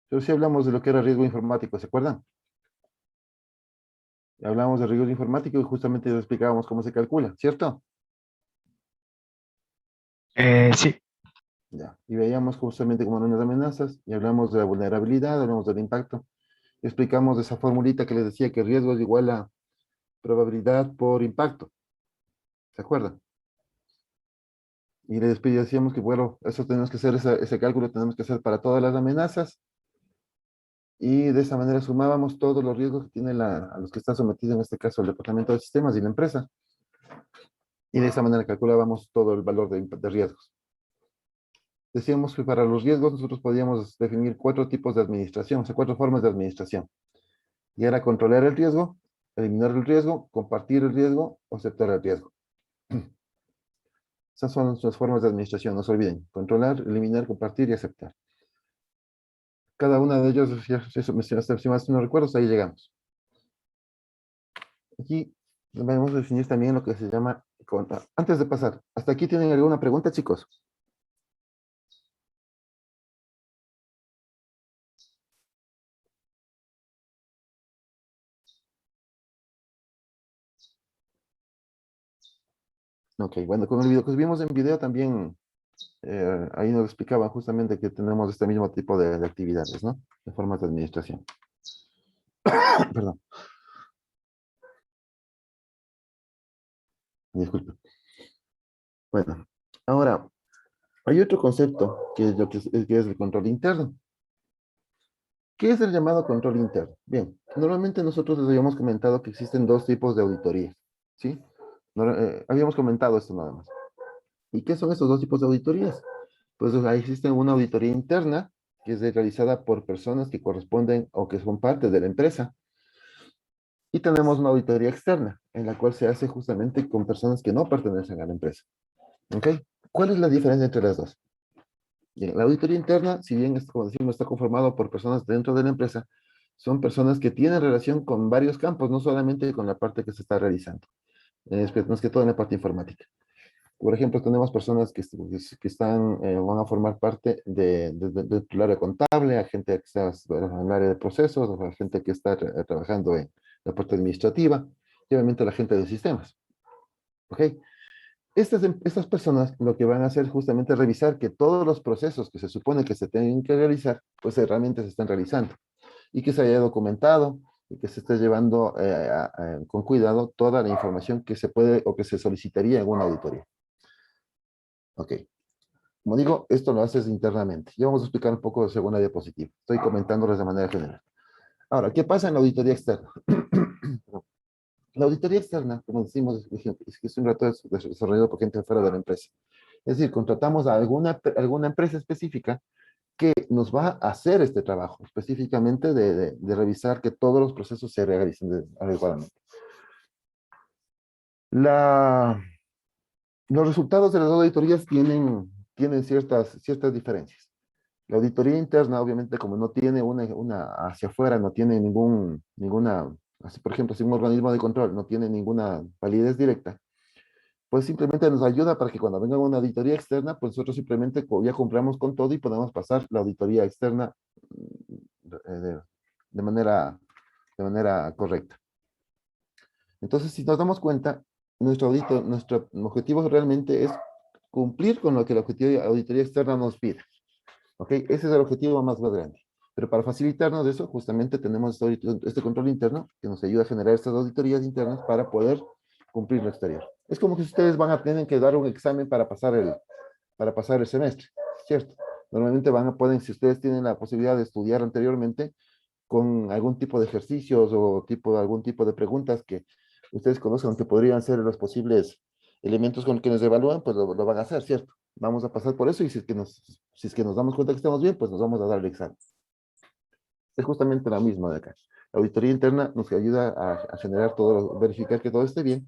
Pero sí hablamos de lo que era riesgo informático, ¿se acuerdan? Hablamos de riesgo informático y justamente explicábamos cómo se calcula, ¿cierto? Sí, Ya. Y veíamos justamente cómo eran las amenazas y hablamos de la vulnerabilidad, hablamos del impacto. Explicamos esa formulita que les decía que riesgo es igual a probabilidad por impacto, ¿se acuerdan? Y después decíamos que, bueno, eso tenemos que hacer, ese cálculo tenemos que hacer para todas las amenazas y de esa manera sumábamos todos los riesgos que tiene a los que están sometidos, en este caso, el departamento de sistemas y la empresa. Y de esa manera calculábamos todo el valor de riesgos. Decíamos que para los riesgos nosotros podíamos definir cuatro tipos de administración, o sea, cuatro formas de administración. Y era controlar el riesgo, eliminar el riesgo, compartir el riesgo o aceptar el riesgo. Esas son nuestras formas de administración, no se olviden. Controlar, eliminar, compartir y aceptar. Cada una de ellos, eso mencionaste, si más no recuerdo, ahí llegamos. Aquí vamos a definir también lo que se llama, antes de pasar, ¿hasta aquí tienen alguna pregunta, chicos? Ok, bueno, con el video que vimos en video también, ahí nos explicaban justamente que tenemos este mismo tipo de actividades, ¿no? De formas de administración. Perdón, disculpe. Bueno, ahora, hay otro concepto que es lo que es el control interno. ¿Qué es el llamado control interno? Bien, normalmente nosotros les habíamos comentado que existen dos tipos de auditoría, ¿sí? Habíamos comentado esto nada más. ¿Y qué son estos dos tipos de auditorías? Pues ahí existe una auditoría interna, que es realizada por personas que corresponden o que son parte de la empresa. Y tenemos una auditoría externa, en la cual se hace justamente con personas que no pertenecen a la empresa. ¿Ok? ¿Cuál es la diferencia entre las dos? Bien, la auditoría interna, si bien, como decimos, está conformado por personas dentro de la empresa, son personas que tienen relación con varios campos, no solamente con la parte que se está realizando, más que todo en la parte informática. Por ejemplo, tenemos personas que están, van a formar parte del área contable, a gente que está en el área de procesos, a gente que está trabajando en la parte administrativa, y obviamente la gente de sistemas. ¿Ok? Estas personas lo que van a hacer justamente es revisar que todos los procesos que se supone que se tienen que realizar, pues realmente se están realizando y que se haya documentado y que se esté llevando con cuidado toda la información que se puede o que se solicitaría en una auditoría. Ok. Como digo, esto lo haces internamente. Ya vamos a explicar un poco de segunda diapositiva. Estoy comentándoles de manera general. Ahora, ¿qué pasa en la auditoría externa? La auditoría externa, como decimos, es que es un rato desarrollado por gente fuera de la empresa. Es decir, contratamos a alguna empresa específica que nos va a hacer este trabajo, específicamente de revisar que todos los procesos se realicen adecuadamente. La, los resultados de las auditorías tienen ciertas diferencias. La auditoría interna, obviamente, como no tiene una hacia afuera, no tiene ninguna, así por ejemplo, si un organismo de control no tiene ninguna validez directa, pues simplemente nos ayuda para que cuando venga una auditoría externa, pues nosotros simplemente ya compramos con todo y podemos pasar la auditoría externa eh, de, de manera, de manera correcta. Entonces, si nos damos cuenta, nuestro objetivo realmente es cumplir con lo que la auditoría externa nos pide. ¿Ok? Ese es el objetivo más grande. Pero para facilitarnos eso, justamente tenemos este control interno que nos ayuda a generar estas auditorías internas para poder cumplir lo exterior. Es como que ustedes van a tener que dar un examen para pasar el semestre, ¿cierto? Normalmente pueden, si ustedes tienen la posibilidad de estudiar anteriormente, con algún tipo de ejercicios o algún tipo de preguntas que ustedes conozcan que podrían ser los posibles elementos con que nos evalúan, pues lo van a hacer, ¿cierto? Vamos a pasar por eso y si es que nos damos cuenta que estamos bien, pues nos vamos a dar el examen. Es justamente lo mismo de acá. La auditoría interna nos ayuda a generar todo, verificar que todo esté bien,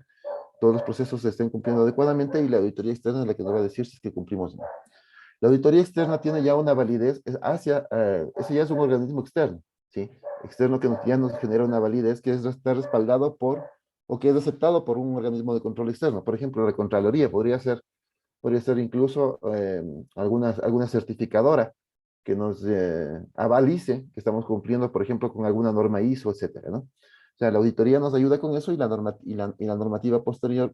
todos los procesos se estén cumpliendo adecuadamente y la auditoría externa es la que nos va a decir si es que cumplimos o no. La auditoría externa tiene ya una validez ese ya es un organismo externo, ¿sí? Externo que ya nos genera una validez que está respaldado o que es aceptado por un organismo de control externo. Por ejemplo, la Contraloría podría ser incluso alguna certificadora que nos avalice que estamos cumpliendo, por ejemplo, con alguna norma ISO, etcétera, ¿no? O sea, la auditoría nos ayuda con eso y la normativa posterior,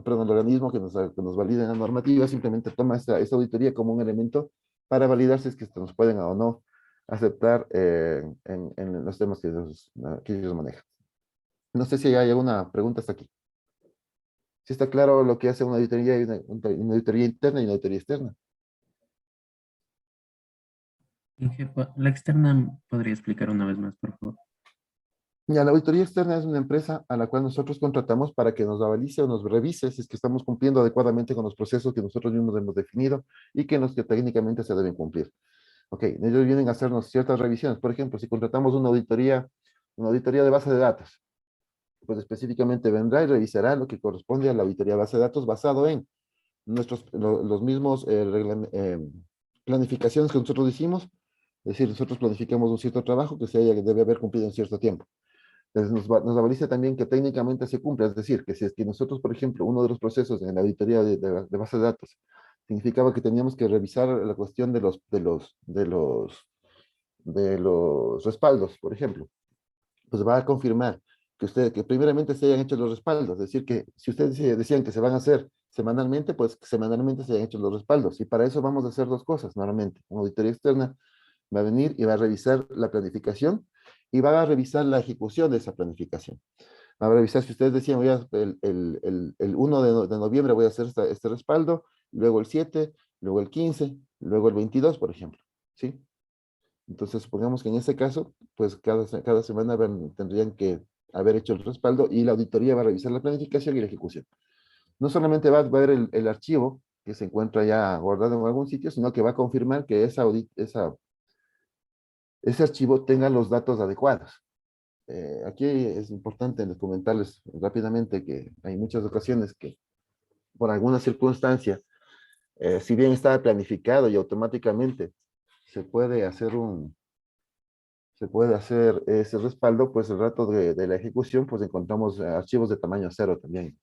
perdón, el organismo que nos valide la normativa simplemente toma esta auditoría como un elemento para validar si es que nos pueden o no aceptar en los temas que ellos manejan. No sé si hay alguna pregunta hasta aquí. Si está claro lo que hace una auditoría, hay una auditoría interna y una auditoría externa. Jefa, la externa podría explicar una vez más, por favor. Ya, la auditoría externa es una empresa a la cual nosotros contratamos para que nos avalice o nos revise si es que estamos cumpliendo adecuadamente con los procesos que nosotros mismos hemos definido y que los que técnicamente se deben cumplir. Ok, ellos vienen a hacernos ciertas revisiones. Por ejemplo, si contratamos una auditoría de base de datos, pues específicamente vendrá y revisará lo que corresponde a la auditoría de base de datos basado en los mismos planificaciones que nosotros hicimos. Es decir, nosotros planificamos un cierto trabajo que debe haber cumplido en cierto tiempo. Entonces nos avaliza también que técnicamente se cumple, es decir, que si es que nosotros, por ejemplo, uno de los procesos en la auditoría de base de datos significaba que teníamos que revisar la cuestión de los respaldos, por ejemplo, pues va a confirmar que primeramente se hayan hecho los respaldos, es decir, que si ustedes decían que se van a hacer semanalmente, pues que semanalmente se hayan hecho los respaldos, y para eso vamos a hacer dos cosas, normalmente, una auditoría externa va a venir y va a revisar la planificación y va a revisar la ejecución de esa planificación. Va a revisar si ustedes decían, el 1 de noviembre voy a hacer este respaldo, luego el 7, luego el 15, luego el 22, por ejemplo. ¿Sí? Entonces, supongamos que en ese caso, pues cada semana tendrían que haber hecho el respaldo y la auditoría va a revisar la planificación y la ejecución. No solamente va a ver el archivo que se encuentra ya guardado en algún sitio, sino que va a confirmar que ese archivo tenga los datos adecuados. Aquí es importante comentarles rápidamente que hay muchas ocasiones que por alguna circunstancia, si bien está planificado y automáticamente se puede hacer se puede hacer ese respaldo, pues el rato de la ejecución, pues encontramos archivos de tamaño cero también.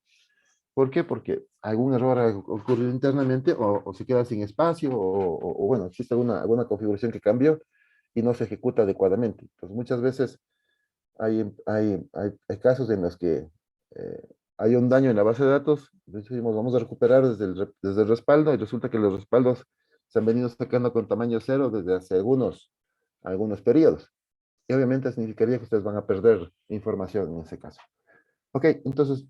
¿Por qué? Porque algún error ha ocurrido internamente o se queda sin espacio o bueno, existe alguna configuración que cambió y no se ejecuta adecuadamente. Entonces, muchas veces hay casos en los que hay un daño en la base de datos, decimos, vamos a recuperar desde el respaldo y resulta que los respaldos se han venido sacando con tamaño cero desde hace algunos periodos. Y obviamente significaría que ustedes van a perder información en ese caso. Ok, entonces,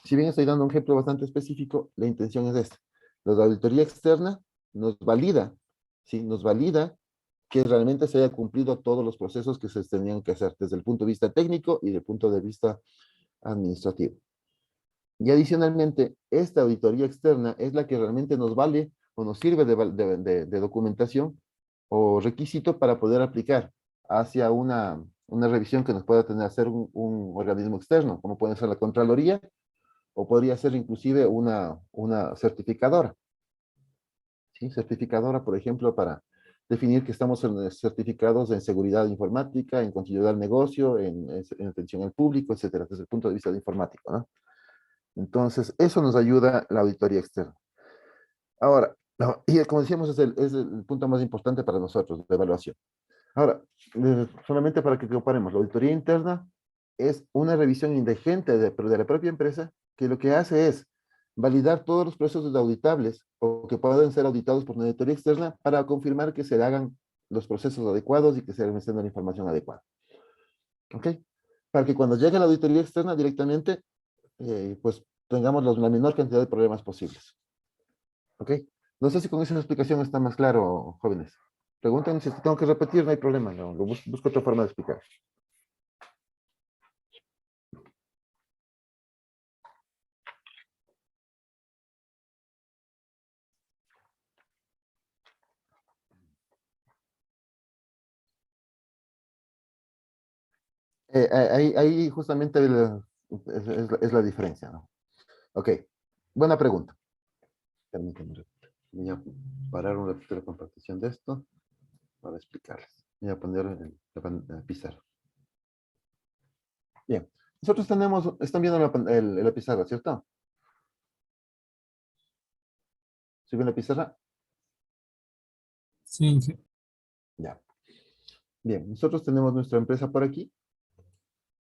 si bien estoy dando un ejemplo bastante específico, la intención es esta. La auditoría externa nos valida, ¿sí? Nos valida que realmente se haya cumplido todos los procesos que se tenían que hacer desde el punto de vista técnico y desde el punto de vista administrativo. Y adicionalmente, esta auditoría externa es la que realmente nos vale o nos sirve de documentación o requisito para poder aplicar hacia una revisión que nos pueda tener hacer un organismo externo, como puede ser la Contraloría o podría ser inclusive una certificadora. ¿Sí? Certificadora, por ejemplo, para definir que estamos certificados en seguridad informática, en continuidad del negocio, en atención al público, etcétera, desde el punto de vista de informático, ¿no? Entonces, eso nos ayuda la auditoría externa. Ahora, no, y como decíamos, es el punto más importante para nosotros, la evaluación. Ahora, solamente para que comparemos, la auditoría interna es una revisión independiente de la propia empresa que lo que hace es validar todos los procesos auditables o que pueden ser auditados por una auditoría externa para confirmar que se hagan los procesos adecuados y que se almacene la información adecuada. ¿Ok? Para que cuando llegue la auditoría externa directamente, pues tengamos la menor cantidad de problemas posibles. ¿Ok? No sé si con esa explicación está más claro, jóvenes. Preguntan si tengo que repetir, no hay problema, no, busco otra forma de explicar. Ahí justamente es la diferencia, ¿no? Ok, buena pregunta. Permítanme, voy a parar un ratito la compartición de esto para explicarles. Voy a poner la pizarra. Bien, nosotros están viendo la pizarra, ¿cierto? ¿Sí ven la pizarra? Sí, sí. Ya. Bien, nosotros tenemos nuestra empresa por aquí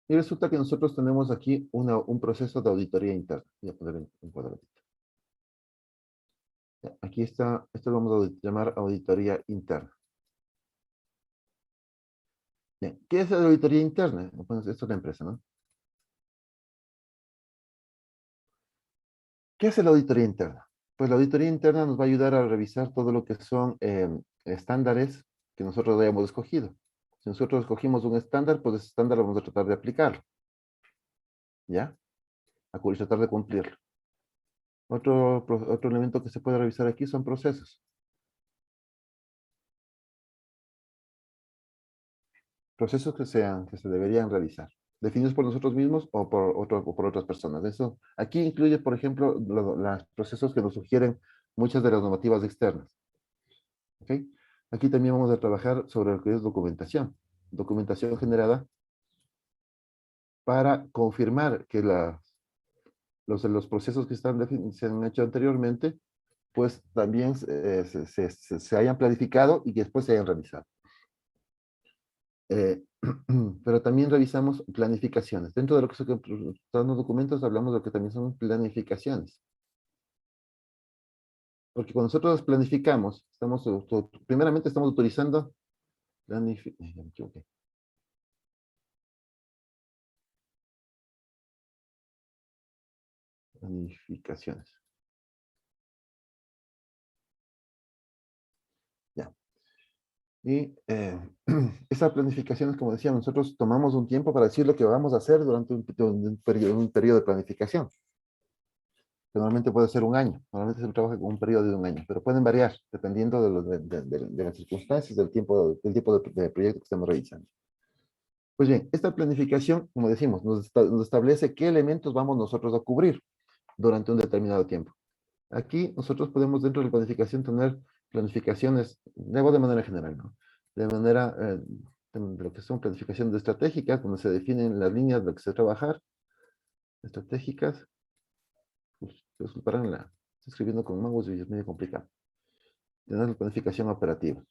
y resulta que nosotros tenemos aquí un proceso de auditoría interna. Voy a poner en cuadradito. Ya, aquí está, esto lo vamos a llamar auditoría interna. Bien, ¿qué es la auditoría interna? Bueno, esto es la empresa, ¿no? ¿Qué es la auditoría interna? Pues la auditoría interna nos va a ayudar a revisar todo lo que son estándares que nosotros hayamos escogido. Si nosotros escogimos un estándar, pues ese estándar vamos a tratar de aplicarlo, ¿ya? Tratar de cumplirlo. Otro elemento que se puede revisar aquí son procesos. Procesos que se deberían realizar, definidos por nosotros mismos o por otras personas. Eso aquí incluye, por ejemplo, los procesos que nos sugieren muchas de las normativas externas. ¿Ok? Aquí también vamos a trabajar sobre lo que es documentación. Documentación generada para confirmar que los procesos que se han hecho anteriormente, pues también se hayan planificado y que después se hayan realizado. Eh, pero también revisamos planificaciones. Dentro de lo que son los documentos hablamos de lo que también son planificaciones. Porque cuando nosotros planificamos, primeramente estamos autorizando me equivoqué. Planificaciones. Ya. Y esas planificaciones, como decía, nosotros tomamos un tiempo para decir lo que vamos a hacer durante un periodo de planificación. Que normalmente puede ser un año. Normalmente se trabaja con un periodo de un año, pero pueden variar dependiendo de las circunstancias, del tipo de proyecto que estemos realizando. Pues bien, esta planificación, como decimos, nos establece qué elementos vamos nosotros a cubrir durante un determinado tiempo. Aquí nosotros podemos dentro de la planificación tener planificaciones, de manera general, ¿no? De manera, de lo que son planificaciones estratégicas, donde se definen las líneas de lo que se va a trabajar, estratégicas, pues, disculparán estoy escribiendo con mouse y es medio complicado. Tener la planificación operativa.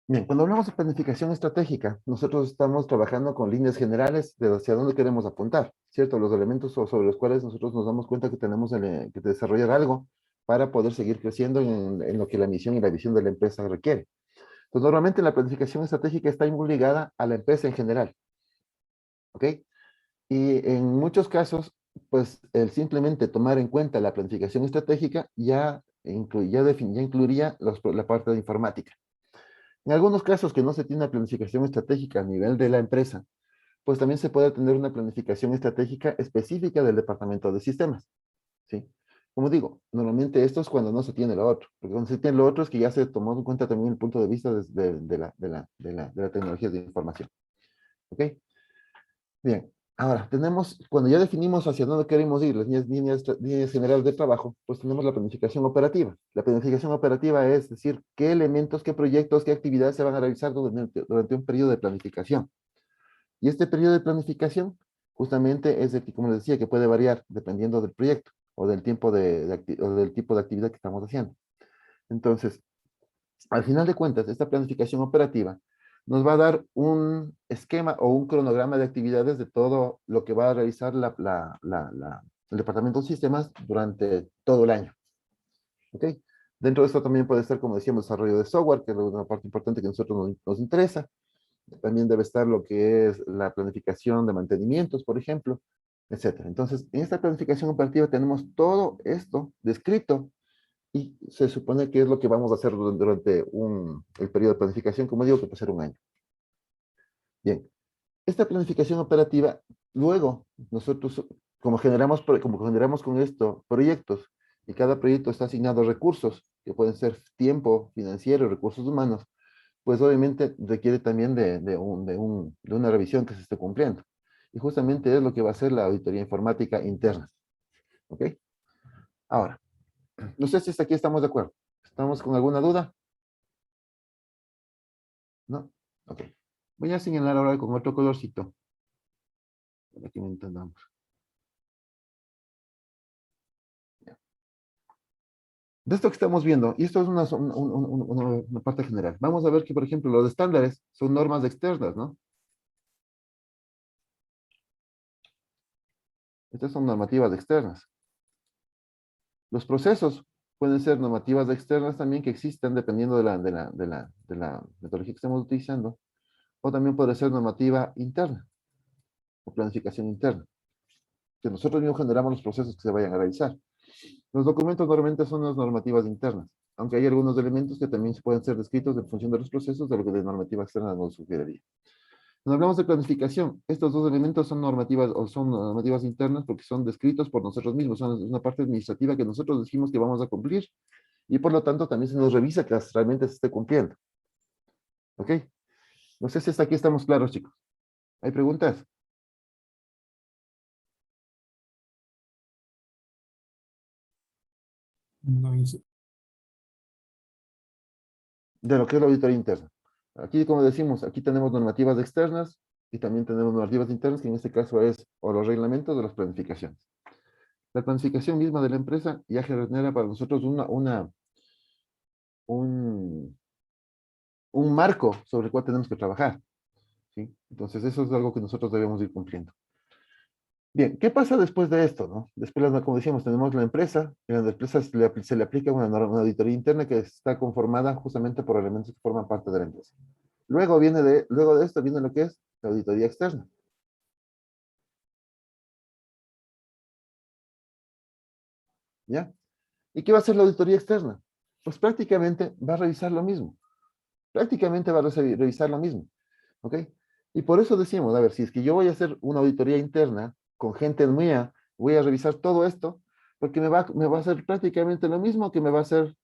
Bien, cuando hablamos de planificación estratégica, nosotros estamos trabajando con líneas generales de hacia dónde queremos apuntar, ¿cierto? Los elementos sobre los cuales nosotros nos damos cuenta que tenemos que desarrollar algo para poder seguir creciendo en lo que la misión y la visión de la empresa requiere. Entonces, normalmente la planificación estratégica está muy ligada a la empresa en general, ¿ok? Y en muchos casos, pues el simplemente tomar en cuenta la planificación estratégica ya incluiría la parte de informática. En algunos casos que no se tiene una planificación estratégica a nivel de la empresa, pues también se puede tener una planificación estratégica específica del departamento de sistemas, ¿sí? Como digo, normalmente esto es cuando no se tiene lo otro, porque cuando se tiene lo otro es que ya se tomó en cuenta también el punto de vista de la tecnología de información, ¿ok? Bien, ahora cuando ya definimos hacia dónde queremos ir, las líneas generales de trabajo, pues tenemos la planificación operativa. La planificación operativa es decir, qué elementos, qué proyectos, qué actividades se van a realizar durante un periodo de planificación. Y este periodo de planificación justamente es el que, como les decía, que puede variar dependiendo del proyecto o del tiempo o del tipo de actividad que estamos haciendo. Entonces, al final de cuentas, esta planificación operativa nos va a dar un esquema o un cronograma de actividades de todo lo que va a realizar el departamento de sistemas durante todo el año. ¿Ok? Dentro de esto también puede estar, como decíamos, desarrollo de software, que es una parte importante que a nosotros nos interesa. También debe estar lo que es la planificación de mantenimientos, por ejemplo, etcétera. Entonces, en esta planificación operativa tenemos todo esto descrito y se supone que es lo que vamos a hacer durante el periodo de planificación, como digo, que puede ser un año. Bien, esta planificación operativa, luego nosotros, como generamos con esto proyectos, y cada proyecto está asignado a recursos, que pueden ser tiempo, financiero, recursos humanos, pues obviamente requiere también de una revisión que se esté cumpliendo. Y justamente es lo que va a hacer la auditoría informática interna. ¿Ok? Ahora, no sé si hasta aquí estamos de acuerdo. ¿Estamos con alguna duda? ¿No? Ok. Voy a señalar ahora con otro colorcito para que me entendamos. De esto que estamos viendo, y esto es una parte general, vamos a ver que, por ejemplo, los estándares son normas externas, ¿no? Estas son normativas externas. Los procesos pueden ser normativas externas también que existen dependiendo de la metodología que estemos utilizando, o también puede ser normativa interna o planificación interna, que nosotros mismos generamos los procesos que se vayan a realizar. Los documentos normalmente son las normativas internas, aunque hay algunos elementos que también pueden ser descritos en función de los procesos de lo que de normativa externa nos sugeriría. Cuando hablamos de planificación, estos dos elementos son normativas o son normativas internas porque son descritos por nosotros mismos, son una parte administrativa que nosotros decimos que vamos a cumplir y por lo tanto también se nos revisa que realmente se esté cumpliendo. ¿Ok? No sé si hasta aquí estamos claros, chicos. ¿Hay preguntas? No hice. De lo que es la auditoría interna. Aquí, como decimos, aquí tenemos normativas externas y también tenemos normativas internas, que en este caso es o los reglamentos o las planificaciones. La planificación misma de la empresa ya genera para nosotros un, un marco sobre el cual tenemos que trabajar, ¿sí? Entonces, eso es algo que nosotros debemos ir cumpliendo. Bien, ¿qué pasa después de esto, no? Después, como decíamos, tenemos la empresa, y a la empresa se le aplica una auditoría interna que está conformada justamente por elementos que forman parte de la empresa. Luego de esto viene lo que es la auditoría externa. ¿Ya? ¿Y qué va a hacer la auditoría externa? Pues prácticamente va a revisar lo mismo. Prácticamente va a revisar lo mismo. ¿Ok? Y por eso decimos, a ver, si es que yo voy a hacer una auditoría interna con gente mía, voy a revisar todo esto, porque me va a hacer prácticamente lo mismo que me va a hacer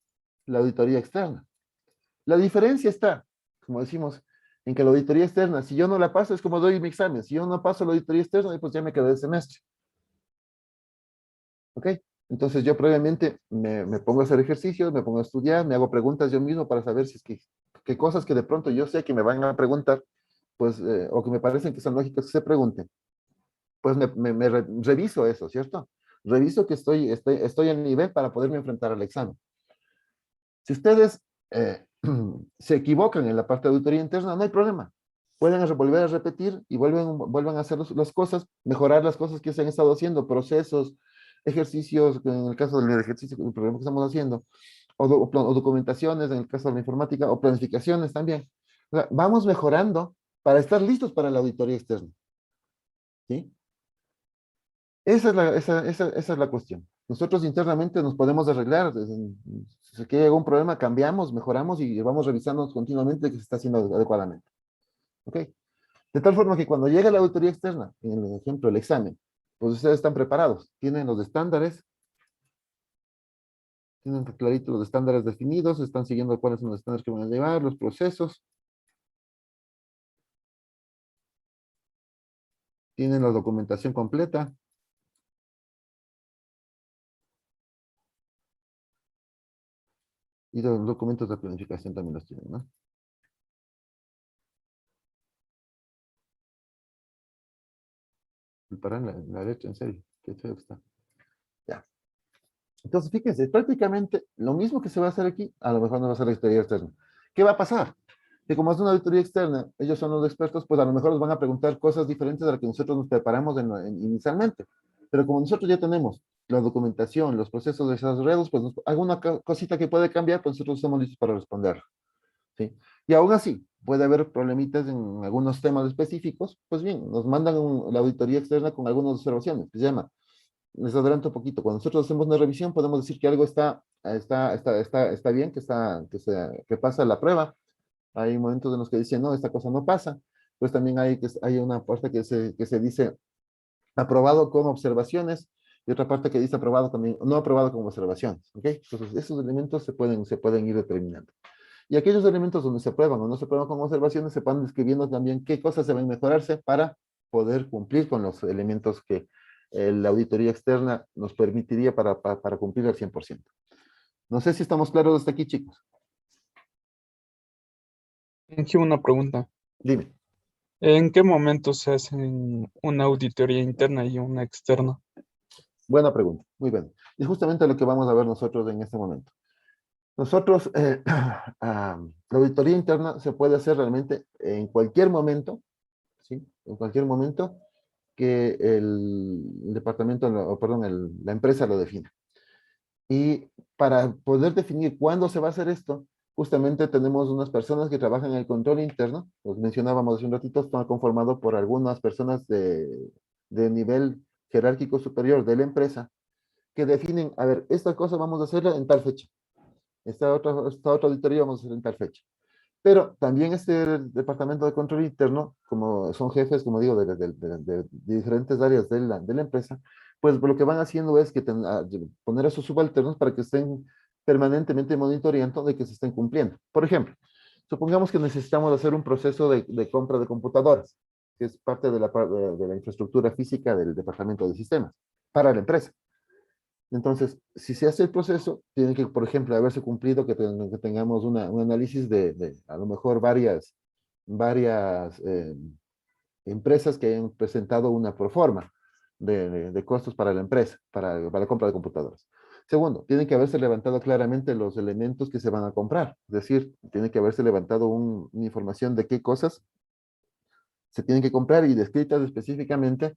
la auditoría externa. La diferencia está, como decimos, en que la auditoría externa, si yo no la paso, es como doy mi examen. Si yo no paso la auditoría externa, pues ya me quedé de semestre. ¿Ok? Entonces yo previamente me pongo a hacer ejercicios, me pongo a estudiar, me hago preguntas yo mismo para saber si es que qué cosas que de pronto yo sé que me van a preguntar, pues, o que me parecen que son lógicas que se pregunten, pues reviso eso, ¿cierto? Reviso que estoy en nivel para poderme enfrentar al examen. Si ustedes se equivocan en la parte de auditoría interna, no hay problema. Pueden volver a repetir y vuelven a hacer las cosas, mejorar las cosas que se han estado haciendo, procesos, ejercicios, en el caso del ejercicio, el programa que estamos haciendo, o documentaciones, en el caso de la informática, o planificaciones también. O sea, vamos mejorando para estar listos para la auditoría externa. ¿Sí? Esa es la cuestión. Nosotros internamente nos podemos arreglar. Si hay algún problema, cambiamos, mejoramos y vamos revisando continuamente que se está haciendo adecuadamente. ¿Ok? De tal forma que cuando llega la auditoría externa, en el ejemplo, el examen, pues ustedes están preparados, tienen los estándares, tienen clarito los estándares definidos, están siguiendo cuáles son los estándares que van a llevar, los procesos, tienen la documentación completa, y los documentos de planificación también los tienen, ¿no? Preparan la letra, en serio, qué feo que está. Ya. Entonces, fíjense, prácticamente lo mismo que se va a hacer aquí, a lo mejor no va a ser la auditoría externa. ¿Qué va a pasar? Que como es una auditoría externa, ellos son los expertos, pues a lo mejor nos van a preguntar cosas diferentes de las que nosotros nos preparamos inicialmente. Pero como nosotros ya tenemos la documentación, los procesos desarrollados, pues alguna cosita que puede cambiar, pues nosotros estamos listos para responder. ¿Sí? Y aún así, puede haber problemitas en algunos temas específicos, pues bien, nos mandan la auditoría externa con algunas observaciones, que se llama, les adelanto un poquito, cuando nosotros hacemos una revisión podemos decir que algo está bien, que pasa la prueba. Hay momentos en los que dicen, no, esta cosa no pasa. Pues también hay una parte que se dice aprobado con observaciones y otra parte que dice aprobado también, no aprobado con observaciones. ¿Ok? Entonces, esos elementos se pueden ir determinando. Y aquellos elementos donde se aprueban o no se aprueban con observaciones, se van describiendo también qué cosas deben mejorarse para poder cumplir con los elementos que la auditoría externa nos permitiría para cumplir al 100%. No sé si estamos claros hasta aquí, chicos. Tengo una pregunta. Dime. ¿En qué momento se hacen una auditoría interna y una externa? Buena pregunta. Muy bien. Y justamente lo que vamos a ver nosotros en este momento. Nosotros, la auditoría interna se puede hacer realmente en cualquier momento, ¿sí? En cualquier momento que el departamento, o perdón, la empresa lo defina. Y para poder definir cuándo se va a hacer esto, justamente tenemos unas personas que trabajan en el control interno, los mencionábamos hace un ratito, está conformado por algunas personas de nivel jerárquico superior de la empresa, que definen, a ver, esta cosa vamos a hacerla en tal fecha, esta otra auditoría vamos a hacer en tal fecha. Pero también este departamento de control interno, como son jefes, como digo, de diferentes áreas de la empresa, pues lo que van haciendo es que poner a sus subalternos para que estén permanentemente monitoreando de que se estén cumpliendo. Por ejemplo, supongamos que necesitamos hacer un proceso de compra de computadoras, que es parte de la infraestructura física del departamento de sistemas, para la empresa. Entonces, si se hace el proceso, tiene que, por ejemplo, haberse cumplido que tengamos un análisis de a lo mejor varias empresas que hayan presentado una proforma de costos para la empresa, para la compra de computadoras. Segundo, tiene que haberse levantado claramente los elementos que se van a comprar. Es decir, tiene que haberse levantado una información de qué cosas se tienen que comprar y descritas específicamente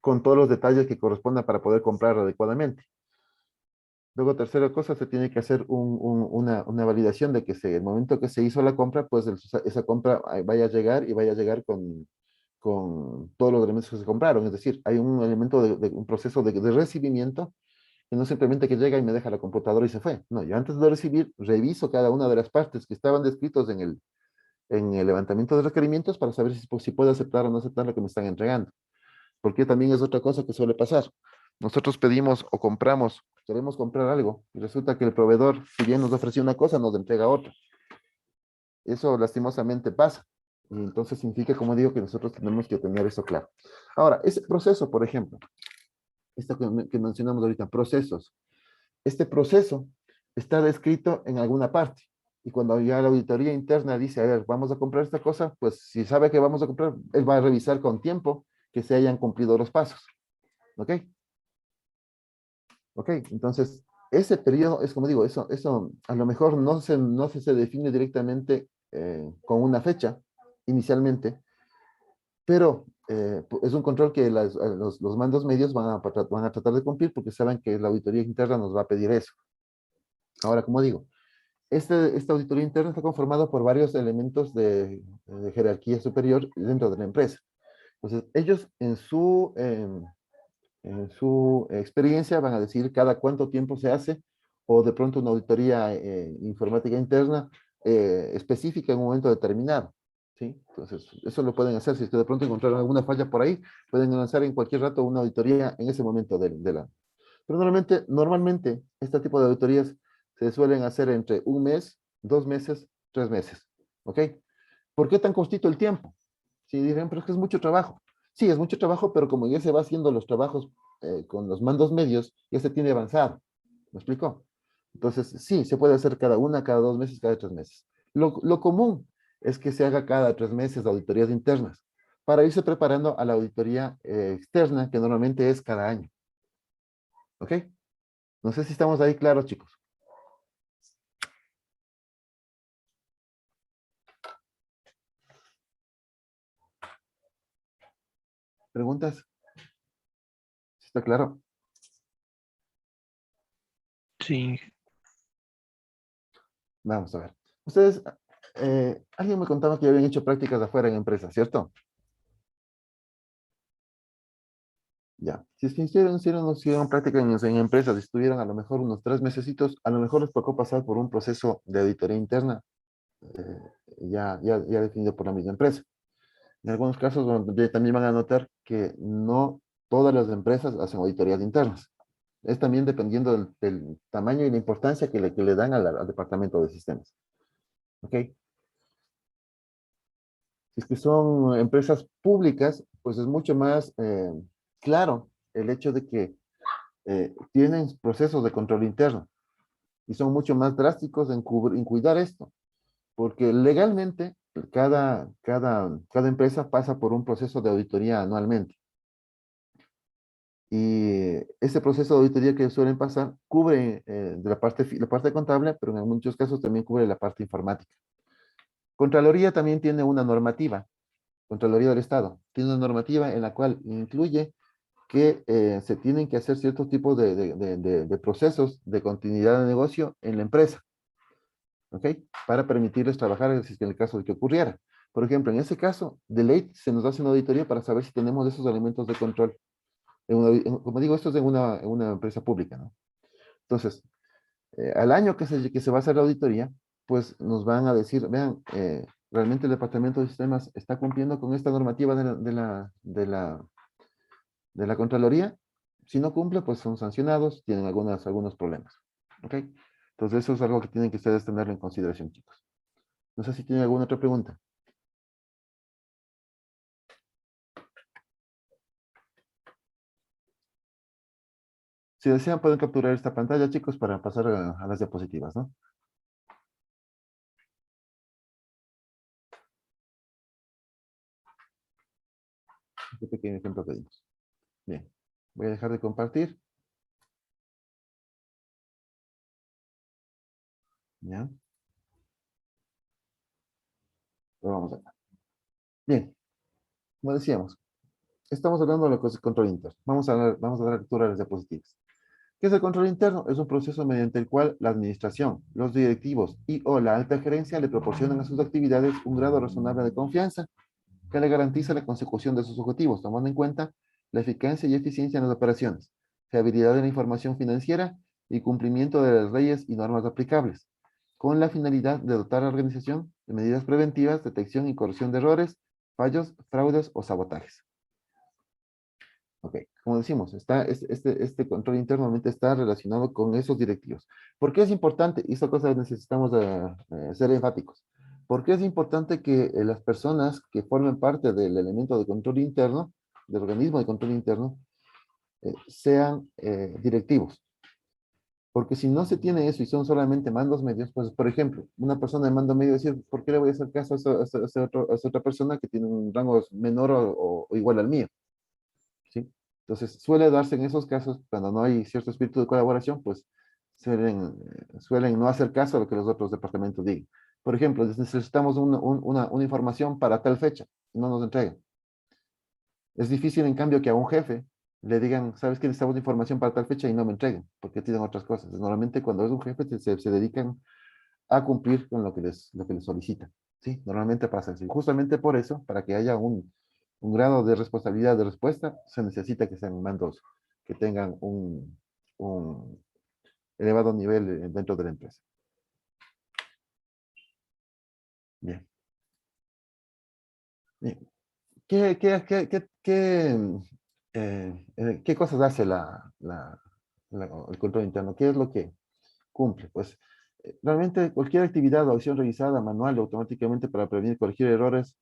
con todos los detalles que correspondan para poder comprar adecuadamente. Luego, tercera cosa, se tiene que hacer una validación de que el momento que se hizo la compra, pues esa compra vaya a llegar y vaya a llegar con todos los elementos que se compraron. Es decir, hay un elemento un proceso de recibimiento que no simplemente que llega y me deja la computadora y se fue. No, yo antes de recibir, reviso cada una de las partes que estaban descritos en el levantamiento de requerimientos para saber si puedo aceptar o no aceptar lo que me están entregando. Porque también es otra cosa que suele pasar. Nosotros pedimos o compramos, queremos comprar algo, y resulta que el proveedor, si bien nos ofreció una cosa, nos entrega otra. Eso lastimosamente pasa. Y entonces significa, como digo, que nosotros tenemos que tener eso claro. Ahora, ese proceso, por ejemplo, esto que mencionamos ahorita, procesos. Este proceso está descrito en alguna parte. Y cuando ya la auditoría interna dice, a ver, vamos a comprar esta cosa, pues si sabe que vamos a comprar, él va a revisar con tiempo que se hayan cumplido los pasos. ¿Ok? ¿Ok? Entonces, ese periodo es como digo, eso a lo mejor no se define directamente con una fecha inicialmente, pero es un control que los mandos medios van a tratar de cumplir porque saben que la auditoría interna nos va a pedir eso. Ahora, como digo, esta auditoría interna está conformada por varios elementos de jerarquía superior dentro de la empresa. Entonces, ellos en su experiencia van a decir cada cuánto tiempo se hace o de pronto una auditoría informática interna específica en un momento determinado. ¿Sí? Entonces, eso lo pueden hacer. Si es que de pronto encontraron alguna falla por ahí, pueden lanzar en cualquier rato una auditoría en ese momento de la. Pero normalmente, este tipo de auditorías se suelen hacer entre un mes, 2 meses, 3 meses. ¿Ok? ¿Por qué tan cortito el tiempo? Si dirán, pero es que es mucho trabajo. Sí, es mucho trabajo, pero como ya se va haciendo los trabajos con los mandos medios, ya se tiene avanzado. ¿Me explico? Entonces, sí, se puede hacer cada 2 meses, cada 3 meses. Lo común es que se haga cada 3 meses auditorías internas para irse preparando a la auditoría externa, que normalmente es cada año. ¿Ok? No sé si estamos ahí claros, chicos. ¿Preguntas? ¿Sí está claro? Sí, Vamos a ver. Ustedes, alguien me contaba que habían hecho prácticas afuera en empresas, ¿cierto? Ya. Si es que hicieron práctica en empresas, estuvieron a lo mejor unos 3 mesecitos, a lo mejor les tocó pasar por un proceso de auditoría interna eh, ya definido por la misma empresa. En algunos casos también van a notar que no todas las empresas hacen auditorías internas. Es también dependiendo del tamaño y la importancia que le dan al departamento de sistemas. ¿Ok? Si es que son empresas públicas, pues es mucho más claro el hecho de que tienen procesos de control interno y son mucho más drásticos en cuidar esto, porque legalmente cada empresa pasa por un proceso de auditoría anualmente. Y ese proceso de auditoría que suelen pasar cubre de la parte contable, pero en muchos casos también cubre la parte informática. Contraloría también tiene una normativa, Contraloría del Estado, tiene una normativa en la cual incluye que se tienen que hacer ciertos tipos de procesos de continuidad de negocio en la empresa, ¿ok? Para permitirles trabajar si en el caso de que ocurriera. Por ejemplo, en ese caso, de ley se nos hace una auditoría para saber si tenemos esos elementos de control. Como digo, esto es en una empresa pública, ¿no? Entonces, al año que se va a hacer la auditoría, pues nos van a decir, vean, realmente el Departamento de Sistemas está cumpliendo con esta normativa de la Contraloría. Si no cumple, pues son sancionados, tienen algunos problemas. ¿Ok? Entonces eso es algo que tienen que ustedes tenerlo en consideración, chicos. No sé si tienen alguna otra pregunta. Si desean, pueden capturar esta pantalla, chicos, para pasar a las diapositivas, ¿no? Este pequeño ejemplo que dimos. Bien, voy a dejar de compartir. ¿Ya? Lo vamos a ver. Bien, como decíamos, estamos hablando de lo que es el control interno. Vamos a dar lectura a las diapositivas. ¿Qué es el control interno? Es un proceso mediante el cual la administración, los directivos y o la alta gerencia le proporcionan a sus actividades un grado razonable de confianza que le garantiza la consecución de sus objetivos, tomando en cuenta la eficacia y eficiencia en las operaciones, fiabilidad de la información financiera y cumplimiento de las leyes y normas aplicables, con la finalidad de dotar a la organización de medidas preventivas, detección y corrección de errores, fallos, fraudes o sabotajes. Ok, como decimos, este control internamente está relacionado con esos directivos. ¿Por qué es importante? Y esta cosa necesitamos ser enfáticos. ¿Por qué es importante que las personas que formen parte del elemento de control interno, del organismo de control interno, sean directivos? Porque si no se tiene eso y son solamente mandos medios, pues, por ejemplo, una persona de mando medio decir, ¿por qué le voy a hacer caso a esa otra persona que tiene un rango menor o igual al mío? ¿Sí? Entonces, suele darse en esos casos, cuando no hay cierto espíritu de colaboración, pues suelen no hacer caso a lo que los otros departamentos digan. Por ejemplo, necesitamos una información para tal fecha y no nos entregan. Es difícil, en cambio, que a un jefe le digan, ¿sabes qué? Necesitamos información para tal fecha y no me entreguen, porque tienen otras cosas. Normalmente, cuando es un jefe, se dedican a cumplir con lo que les solicitan. ¿Sí? Normalmente pasa así. Justamente por eso, para que haya un grado de responsabilidad de respuesta, se necesita que sean mandos que tengan un elevado nivel dentro de la empresa. Bien. Bien. ¿Qué cosas hace el control interno? ¿Qué es lo que cumple? Pues realmente cualquier actividad o acción realizada manual o automáticamente para prevenir y corregir errores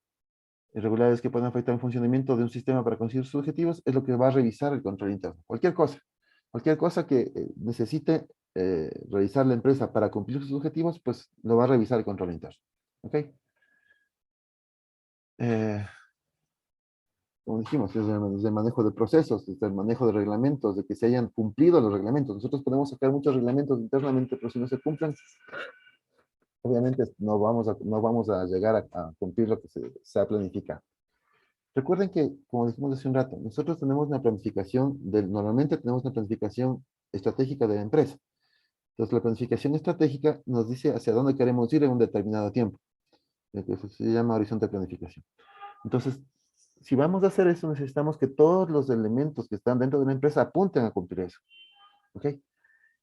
irregularidades que puedan afectar el funcionamiento de un sistema para conseguir sus objetivos, es lo que va a revisar el control interno. Cualquier cosa que necesite realizar la empresa para cumplir sus objetivos, pues lo va a revisar el control interno. ¿Ok? Eh, como dijimos, desde el manejo de procesos, desde el manejo de reglamentos, de que se hayan cumplido los reglamentos. Nosotros podemos sacar muchos reglamentos internamente, pero si no se cumplen, obviamente no vamos a llegar a cumplir lo que se ha planificado. Recuerden que, como dijimos hace un rato, nosotros tenemos una planificación, normalmente tenemos una planificación estratégica de la empresa. Entonces, la planificación estratégica nos dice hacia dónde queremos ir en un determinado tiempo. Eso se llama horizonte de planificación. Entonces, si vamos a hacer eso, necesitamos que todos los elementos que están dentro de la empresa apunten a cumplir eso. ¿Ok?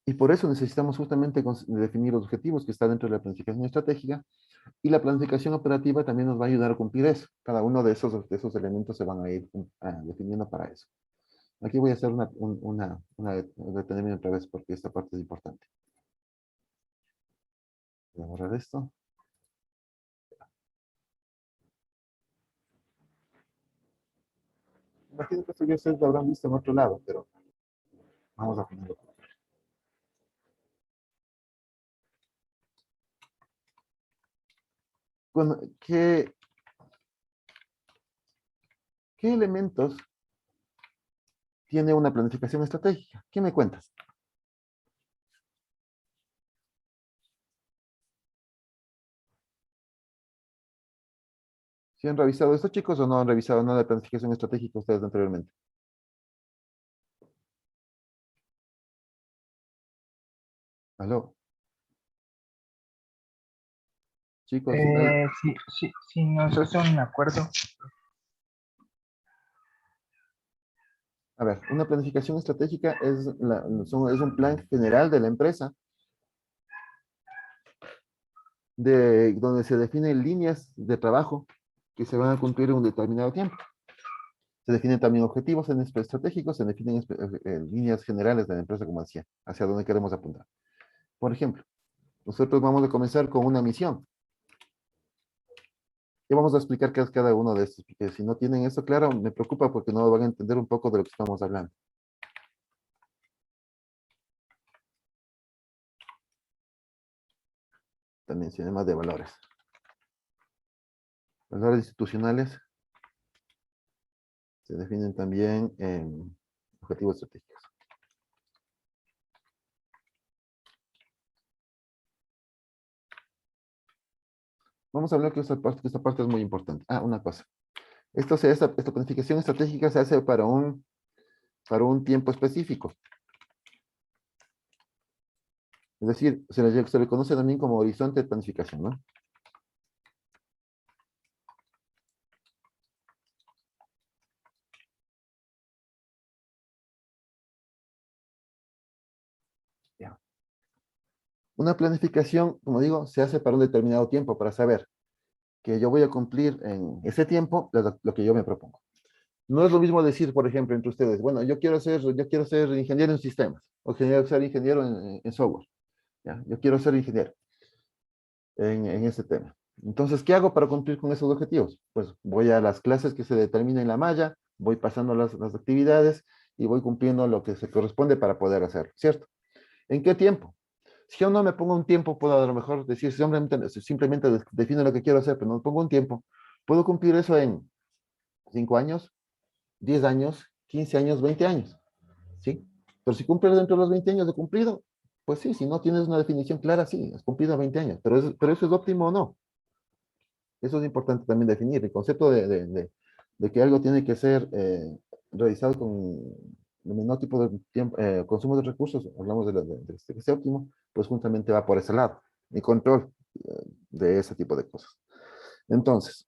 Y por eso necesitamos justamente definir los objetivos que están dentro de la planificación estratégica, y la planificación operativa también nos va a ayudar a cumplir eso. Cada uno de esos elementos se van a ir definiendo para eso. Aquí voy a hacer una detenerme otra vez porque esta parte es importante. Voy a borrar esto. Imagino que esto ya ustedes lo habrán visto en otro lado, pero vamos a ponerlo. Bueno, ¿qué elementos tiene una planificación estratégica. ¿Qué me cuentas? ¿Sí han revisado esto, chicos, o no han revisado nada de planificación estratégica ustedes anteriormente? ¿Aló? Chicos, Sí, sí, sí, nos hace un acuerdo. a ver, una planificación estratégica es un plan general de la empresa donde se definen líneas de trabajo que se van a cumplir en un determinado tiempo. Se definen también objetivos estratégicos, se definen líneas generales de la empresa, como decía, hacia dónde queremos apuntar. Por ejemplo, nosotros vamos a comenzar con una misión. Y vamos a explicar qué es cada uno de estos, porque si no tienen eso claro, me preocupa porque no van a entender un poco de lo que estamos hablando. También sistemas de valores. Valores institucionales se definen también en objetivos estratégicos. Vamos a hablar que esta parte es muy importante. Ah, una cosa. Esta planificación estratégica se hace para un tiempo específico. Es decir, se le conoce también como horizonte de planificación, ¿no? Ya. Una planificación, como digo, se hace para un determinado tiempo, para saber que yo voy a cumplir en ese tiempo lo que yo me propongo. No es lo mismo decir, por ejemplo, entre ustedes, bueno, yo quiero ser ingeniero en sistemas, o quiero ser ingeniero en software. ¿Ya? Yo quiero ser ingeniero en ese tema. Entonces, ¿qué hago para cumplir con esos objetivos? Pues voy a las clases que se determinen en la malla, voy pasando las actividades y voy cumpliendo lo que se corresponde para poder hacerlo, ¿cierto? ¿En qué tiempo? Si yo no me pongo un tiempo, puedo a lo mejor decir simplemente defino lo que quiero hacer, pero no pongo un tiempo, puedo cumplir eso en 5 años, 10 años, 15 años, 20 años, ¿sí? Pero si cumples dentro de los 20 años de cumplido, pues sí, si no tienes una definición clara, sí, has cumplido 20 años, pero eso es óptimo o no. Eso es importante también definir. El concepto de que algo tiene que ser realizado con el menor tipo de tiempo, consumo de recursos, hablamos de que sea óptimo, pues justamente va por ese lado. Y control de ese tipo de cosas. Entonces,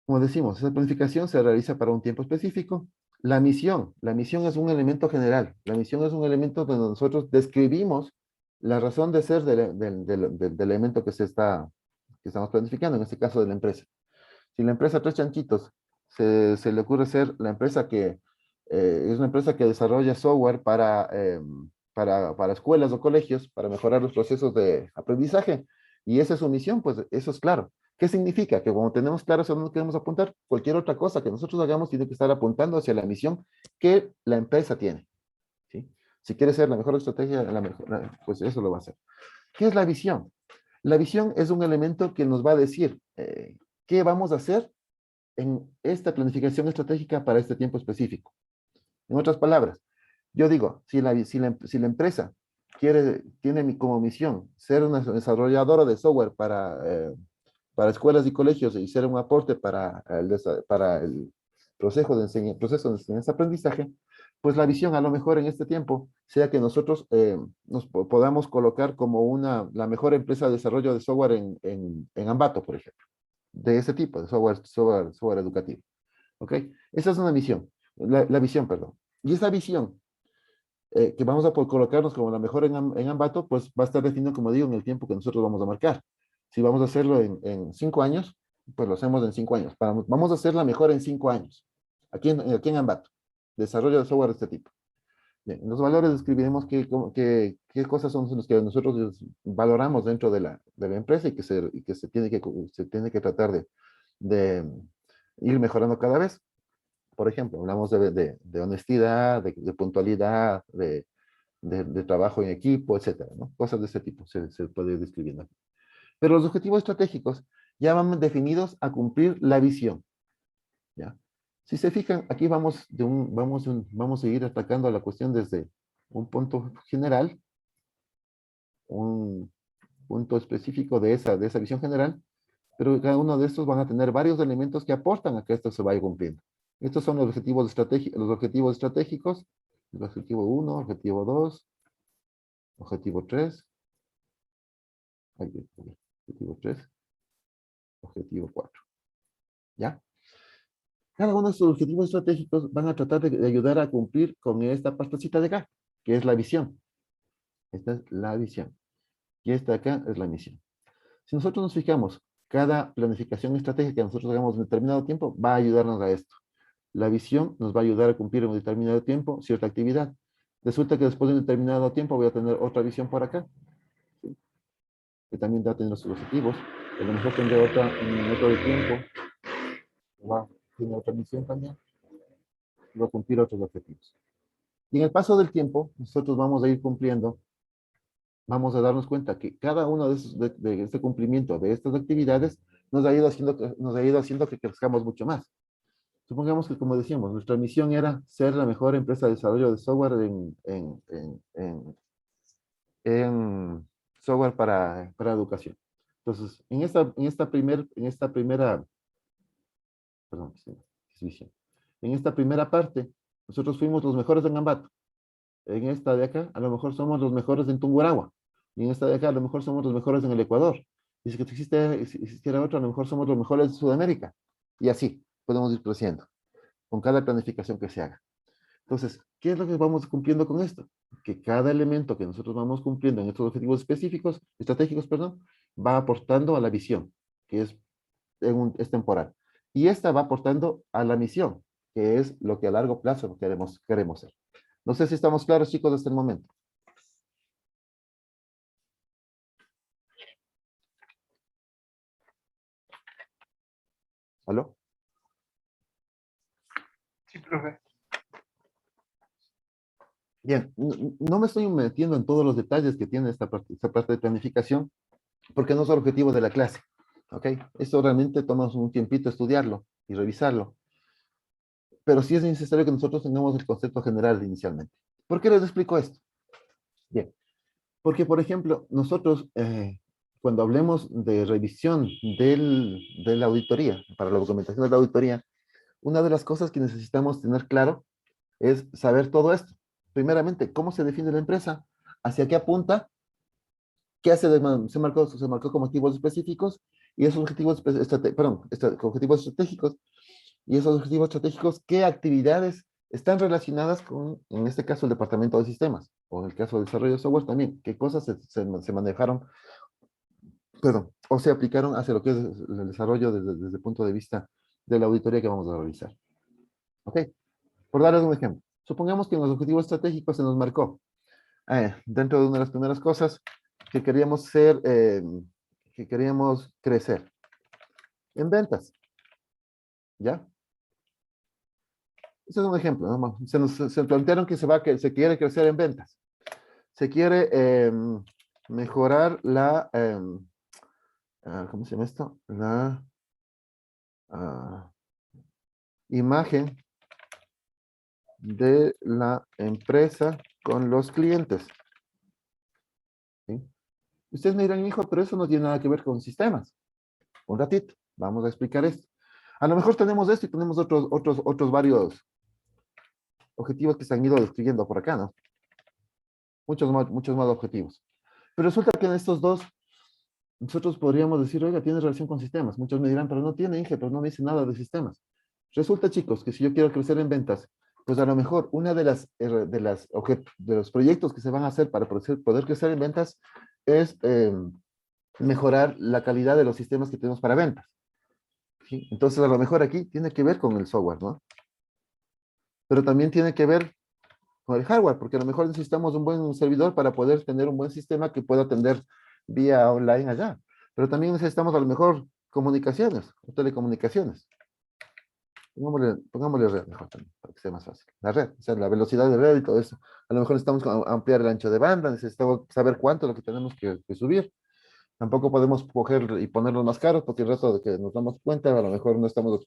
como decimos, esa planificación se realiza para un tiempo específico. La misión es un elemento general. La misión es un elemento donde nosotros describimos la razón de ser del elemento que estamos planificando, en este caso de la empresa. Si la empresa Tres Chanchitos se le ocurre ser la empresa que es una empresa que desarrolla software para escuelas o colegios, para mejorar los procesos de aprendizaje, y esa es su misión, pues eso es claro. ¿Qué significa? Que como tenemos claro hacia dónde queremos apuntar, cualquier otra cosa que nosotros hagamos tiene que estar apuntando hacia la misión que la empresa tiene. ¿Sí? Si quiere ser la mejor estrategia, pues eso lo va a hacer. ¿Qué es la visión? La visión es un elemento que nos va a decir qué vamos a hacer en esta planificación estratégica para este tiempo específico. En otras palabras, yo digo, si la empresa tiene como misión ser una desarrolladora de software para escuelas y colegios y ser un aporte para el proceso de enseñanza-aprendizaje, pues la visión a lo mejor en este tiempo sea que nosotros nos podamos colocar como la mejor empresa de desarrollo de software en Ambato, por ejemplo, de ese tipo, de software educativo. ¿Ok? Esa es una visión, la visión, perdón. Y esa visión que vamos a colocarnos como la mejor en Ambato, pues va a estar definido, como digo, en el tiempo que nosotros vamos a marcar. Si vamos a hacerlo en 5 años, pues lo hacemos en 5 años. Vamos a hacer la mejor en 5 años, aquí en Ambato. Desarrollo de software de este tipo. Bien, en los valores describiremos qué cosas son los que nosotros valoramos dentro de la empresa y que se tiene que tratar de ir mejorando cada vez. Por ejemplo, hablamos de honestidad, de puntualidad, de trabajo en equipo, etcétera, ¿no? Cosas de ese tipo se puede ir describiendo aquí. Pero los objetivos estratégicos ya van definidos a cumplir la visión, ¿ya? Si se fijan, aquí vamos a ir atacando la cuestión desde un punto general, un punto específico de esa visión general, pero cada uno de estos van a tener varios elementos que aportan a que esto se vaya cumpliendo. Estos son los objetivos estratégicos, el objetivo 1, objetivo 2, objetivo 3, objetivo 3, objetivo 4. ¿Ya? Cada uno de estos objetivos estratégicos van a tratar de ayudar a cumplir con esta partecita de acá, que es la visión. Esta es la visión. Y esta de acá es la misión. Si nosotros nos fijamos, cada planificación estratégica que nosotros hagamos en determinado tiempo va a ayudarnos a esto. La visión nos va a ayudar a cumplir en un determinado tiempo cierta actividad. Resulta que después de un determinado tiempo voy a tener otra visión por acá, ¿sí? Que también va a tener sus objetivos. A lo mejor tendré otra en otro de tiempo. Tiene otra misión también. Y va a cumplir otros objetivos. Y en el paso del tiempo, nosotros vamos a ir cumpliendo, vamos a darnos cuenta que cada uno de este cumplimiento de estas actividades nos ha ido haciendo que crezcamos mucho más. Supongamos que, como decíamos, nuestra misión era ser la mejor empresa de desarrollo de software en software para educación. Entonces, perdón, visión. En esta primera parte, nosotros fuimos los mejores en Ambato. En esta de acá, a lo mejor somos los mejores en Tungurahua. Y en esta de acá, a lo mejor somos los mejores en el Ecuador. Y si existiera otra, a lo mejor somos los mejores de Sudamérica. Y así, podemos ir creciendo con cada planificación que se haga. Entonces, ¿qué es lo que vamos cumpliendo con esto? Que cada elemento que nosotros vamos cumpliendo en estos objetivos específicos, estratégicos, perdón, va aportando a la visión, que es temporal. Y esta va aportando a la misión, que es lo que a largo plazo queremos ser. No sé si estamos claros, chicos, hasta el momento. ¿Aló? Sí, profe. Bien, no me estoy metiendo en todos los detalles que tiene esta parte de planificación, porque no son objetivos de la clase. ¿Ok? Esto realmente toma un tiempito estudiarlo y revisarlo. Pero sí es necesario que nosotros tengamos el concepto general inicialmente. ¿Por qué les explico esto? Bien, porque, por ejemplo, nosotros, cuando hablemos de revisión de la auditoría, para la documentación de la auditoría, una de las cosas que necesitamos tener claro es saber todo esto. Primeramente, cómo se define la empresa, hacia qué apunta, qué hace, se marcó como objetivos específicos, y esos objetivos estratégicos, y esos objetivos estratégicos, qué actividades están relacionadas con, en este caso, el departamento de sistemas, o en el caso de desarrollo de software también, qué cosas se manejaron, perdón, o se aplicaron hacia lo que es el desarrollo desde el punto de vista de la auditoría que vamos a realizar. ¿Ok? Por darles un ejemplo, supongamos que en los objetivos estratégicos se nos marcó, dentro de una de las primeras cosas, que queríamos que queríamos crecer en ventas. ¿Ya? Ese es un ejemplo, ¿no? Se plantearon que se quiere crecer en ventas. Se quiere mejorar ¿cómo se llama esto? La imagen de la empresa con los clientes. ¿Sí? Ustedes me dirán, hijo, pero eso no tiene nada que ver con sistemas. Un ratito, vamos a explicar esto. A lo mejor tenemos esto y tenemos otros varios objetivos que se han ido describiendo por acá, ¿no? Muchos más objetivos. Pero resulta que en estos dos, nosotros podríamos decir, oiga, tiene relación con sistemas. Muchos me dirán, pero no tiene, Inge, pero no me dice nada de sistemas. Resulta, chicos, que si yo quiero crecer en ventas, pues a lo mejor una de los proyectos que se van a hacer para poder crecer en ventas es mejorar la calidad de los sistemas que tenemos para ventas. ¿Sí? Entonces, a lo mejor aquí tiene que ver con el software, ¿no? Pero también tiene que ver con el hardware, porque a lo mejor necesitamos un buen servidor para poder tener un buen sistema que pueda atender vía online allá. Pero también necesitamos a lo mejor comunicaciones o telecomunicaciones. Pongámosle red mejor también, para que sea más fácil. La red, o sea, la velocidad de red y todo eso. A lo mejor necesitamos ampliar el ancho de banda, necesitamos saber cuánto es lo que tenemos que subir. Tampoco podemos coger y ponerlos más caros porque el resto de que nos damos cuenta, a lo mejor no estamos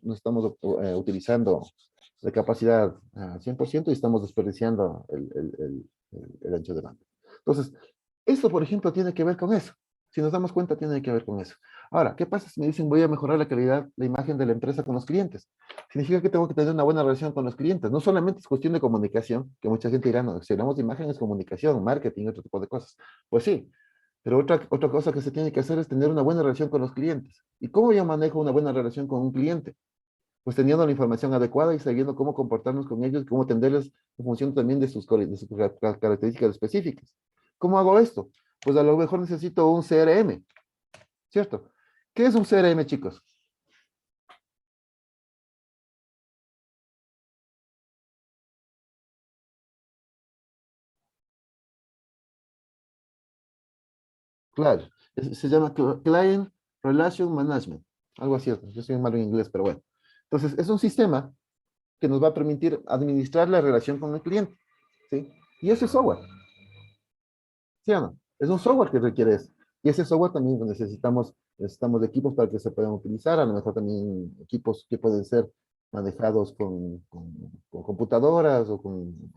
utilizando de capacidad a 100% y estamos desperdiciando el ancho de banda. Entonces, esto, por ejemplo, tiene que ver con eso. Si nos damos cuenta, tiene que ver con eso. Ahora, ¿qué pasa si me dicen voy a mejorar la calidad, la imagen de la empresa con los clientes? Significa que tengo que tener una buena relación con los clientes. No solamente es cuestión de comunicación, que mucha gente dirá, no, si hablamos de imagen es comunicación, marketing, otro tipo de cosas. Pues sí, pero otra cosa que se tiene que hacer es tener una buena relación con los clientes. ¿Y cómo yo manejo una buena relación con un cliente? Pues teniendo la información adecuada y sabiendo cómo comportarnos con ellos, cómo atenderles en función también de sus características específicas. ¿Cómo hago esto? Pues a lo mejor necesito un CRM, ¿cierto? ¿Qué es un CRM, chicos? Claro, se llama Client Relation Management, algo así. Yo soy malo en inglés, pero bueno. Entonces, es un sistema que nos va a permitir administrar la relación con el cliente, ¿sí? Y ese es software, ¿sí o no? Es un software que requiere eso. Y ese software también necesitamos de equipos para que se puedan utilizar, a lo mejor también equipos que pueden ser manejados con computadoras con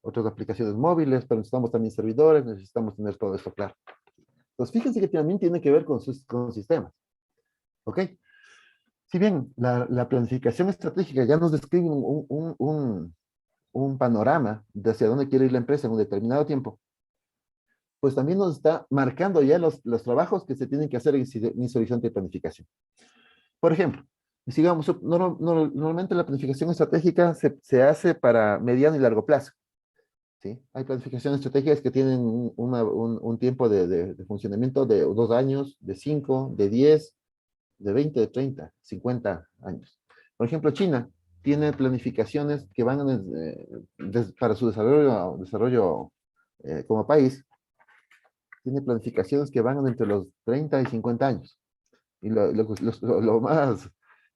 otras aplicaciones móviles, pero necesitamos también servidores, necesitamos tener todo esto claro. Entonces, fíjense que también tiene que ver con sistemas, ¿ok? Si bien la planificación estratégica ya nos describe un panorama de hacia dónde quiere ir la empresa en un determinado tiempo, pues también nos está marcando ya los trabajos que se tienen que hacer en ese horizonte de planificación. Por ejemplo, sigamos, normalmente la planificación estratégica se hace para mediano y largo plazo, ¿sí? Hay planificaciones estratégicas que tienen un tiempo de funcionamiento de 2 años, de 5, de 10, de 20, de 30, 50 años. Por ejemplo, China tiene planificaciones que van para su desarrollo como país, tiene planificaciones que van entre los 30 y 50 años. Y lo más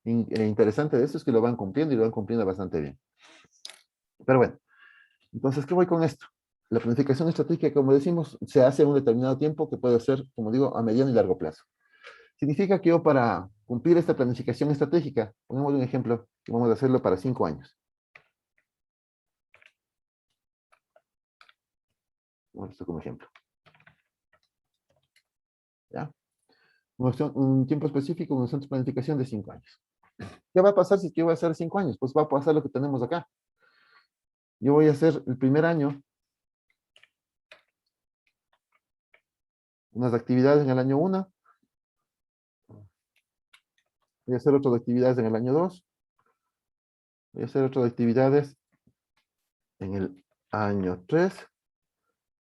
interesante de eso es que lo van cumpliendo y lo van cumpliendo bastante bien. Pero bueno, entonces, ¿qué voy con esto? La planificación estratégica, como decimos, se hace en un determinado tiempo que puede ser, como digo, a mediano y largo plazo. Significa que yo para cumplir esta planificación estratégica, pongamos un ejemplo, que vamos a hacerlo para 5 años. Bueno, esto como ejemplo. ¿Ya? Un tiempo específico, una centro de planificación de 5 años. ¿Qué va a pasar si yo voy a hacer 5 años? Pues va a pasar lo que tenemos acá. Yo voy a hacer el primer año unas actividades en el año 1, voy a hacer otras actividades en el año 2, voy a hacer otras actividades en el año 3,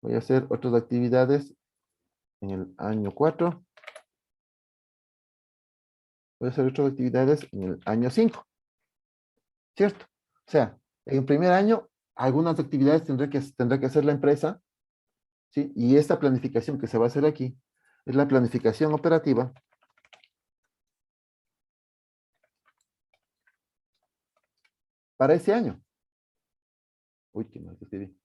voy a hacer otras actividades en el año 4, voy a hacer otras actividades en el año 5, ¿cierto? O sea, en el primer año, algunas actividades tendrá que hacer la empresa, ¿sí? Y esta planificación que se va a hacer aquí es la planificación operativa para ese año. Uy, qué mal que escribí.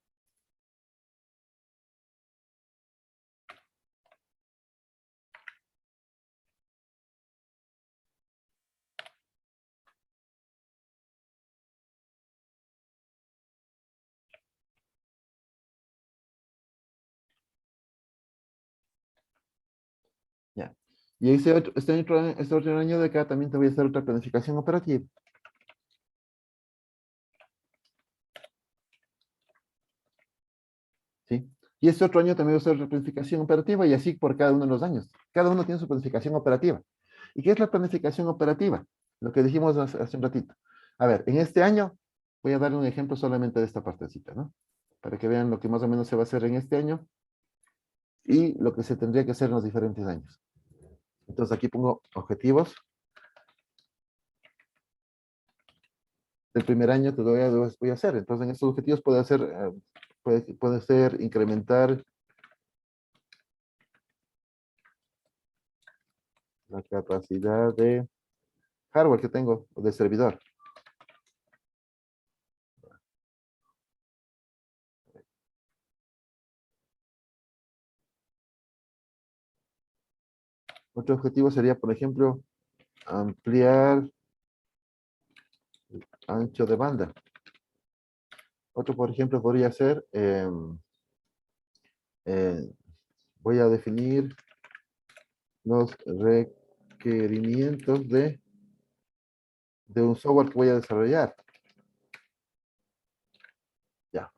Ya. Y este otro año de acá también te voy a hacer otra planificación operativa. ¿Sí? Y este otro año también voy a hacer otra planificación operativa y así por cada uno de los años. Cada uno tiene su planificación operativa. ¿Y qué es la planificación operativa? Lo que dijimos hace un ratito. A ver, en este año voy a dar un ejemplo solamente de esta partecita, ¿no? Para que vean lo que más o menos se va a hacer en este año y lo que se tendría que hacer en los diferentes años. Entonces aquí pongo objetivos del primer año que voy a hacer. Entonces en estos objetivos puede ser incrementar la capacidad de hardware que tengo, o de servidor. Otro objetivo sería, por ejemplo, ampliar ancho de banda. Otro, por ejemplo, podría ser, voy a definir los requerimientos de un software que voy a desarrollar. Ya.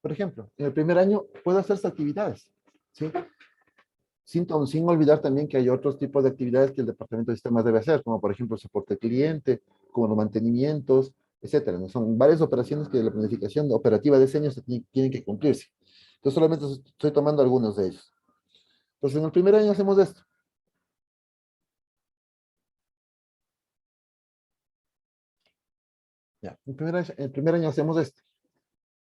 Por ejemplo, en el primer año puedo hacer estas actividades, ¿sí? Sin olvidar también que hay otros tipos de actividades que el departamento de sistemas debe hacer, como por ejemplo el soporte al cliente, como los mantenimientos, etcétera, ¿no? Son varias operaciones que la planificación operativa de diseño tienen que cumplirse. Entonces solamente estoy tomando algunos de ellos. Entonces en el primer año hacemos esto. Ya, en el primer año hacemos esto.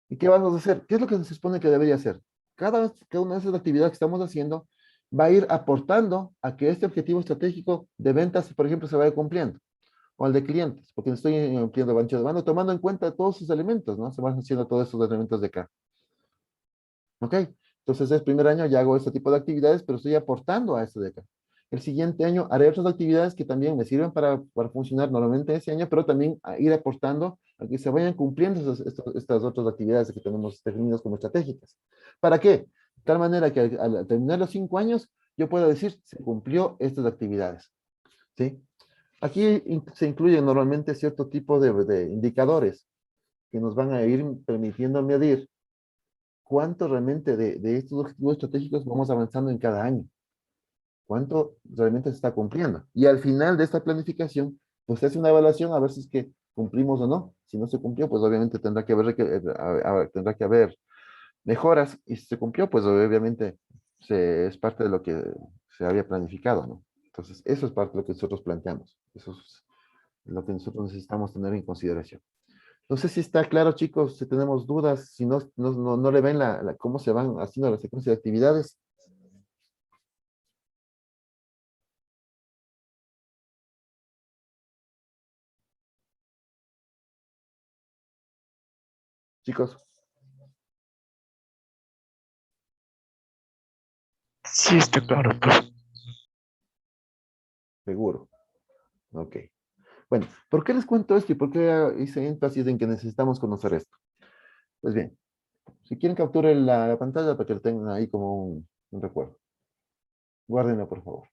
¿Y qué vamos a hacer? ¿Qué es lo que se supone que debería hacer? Cada una de esas actividades que estamos haciendo va a ir aportando a que este objetivo estratégico de ventas, por ejemplo, se vaya cumpliendo. O al de clientes, porque estoy ampliando ancho de banda, tomando en cuenta todos sus elementos, ¿no? Se van haciendo todos esos elementos de acá. ¿Ok? Entonces, el primer año ya hago este tipo de actividades, pero estoy aportando a esto de acá. El siguiente año haré otras actividades que también me sirven para funcionar normalmente ese año, pero también a ir aportando a que se vayan cumpliendo estas otras actividades que tenemos definidas como estratégicas. ¿Para qué? De tal manera que al terminar los 5 años, yo pueda decir, se cumplió estas actividades. ¿Sí? Aquí se incluyen normalmente cierto tipo de indicadores que nos van a ir permitiendo medir cuánto realmente de estos objetivos estratégicos vamos avanzando en cada año, cuánto realmente se está cumpliendo. Y al final de esta planificación, pues se hace una evaluación a ver si es que cumplimos o no. Si no se cumplió, pues obviamente tendrá que haber mejoras, y si se cumplió, pues obviamente es parte de lo que se había planificado, ¿no? Entonces, eso es parte de lo que nosotros planteamos. Eso es lo que nosotros necesitamos tener en consideración. No sé si está claro, chicos, si tenemos dudas, si no le ven cómo se van haciendo la secuencia de actividades. Chicos, Sí, está claro, profe. seguro. Ok. Bueno, ¿por qué les cuento esto y por qué hice énfasis en que necesitamos conocer esto? Pues bien, si quieren capturen la pantalla para que lo tengan ahí como un recuerdo. Guárdenlo, por favor.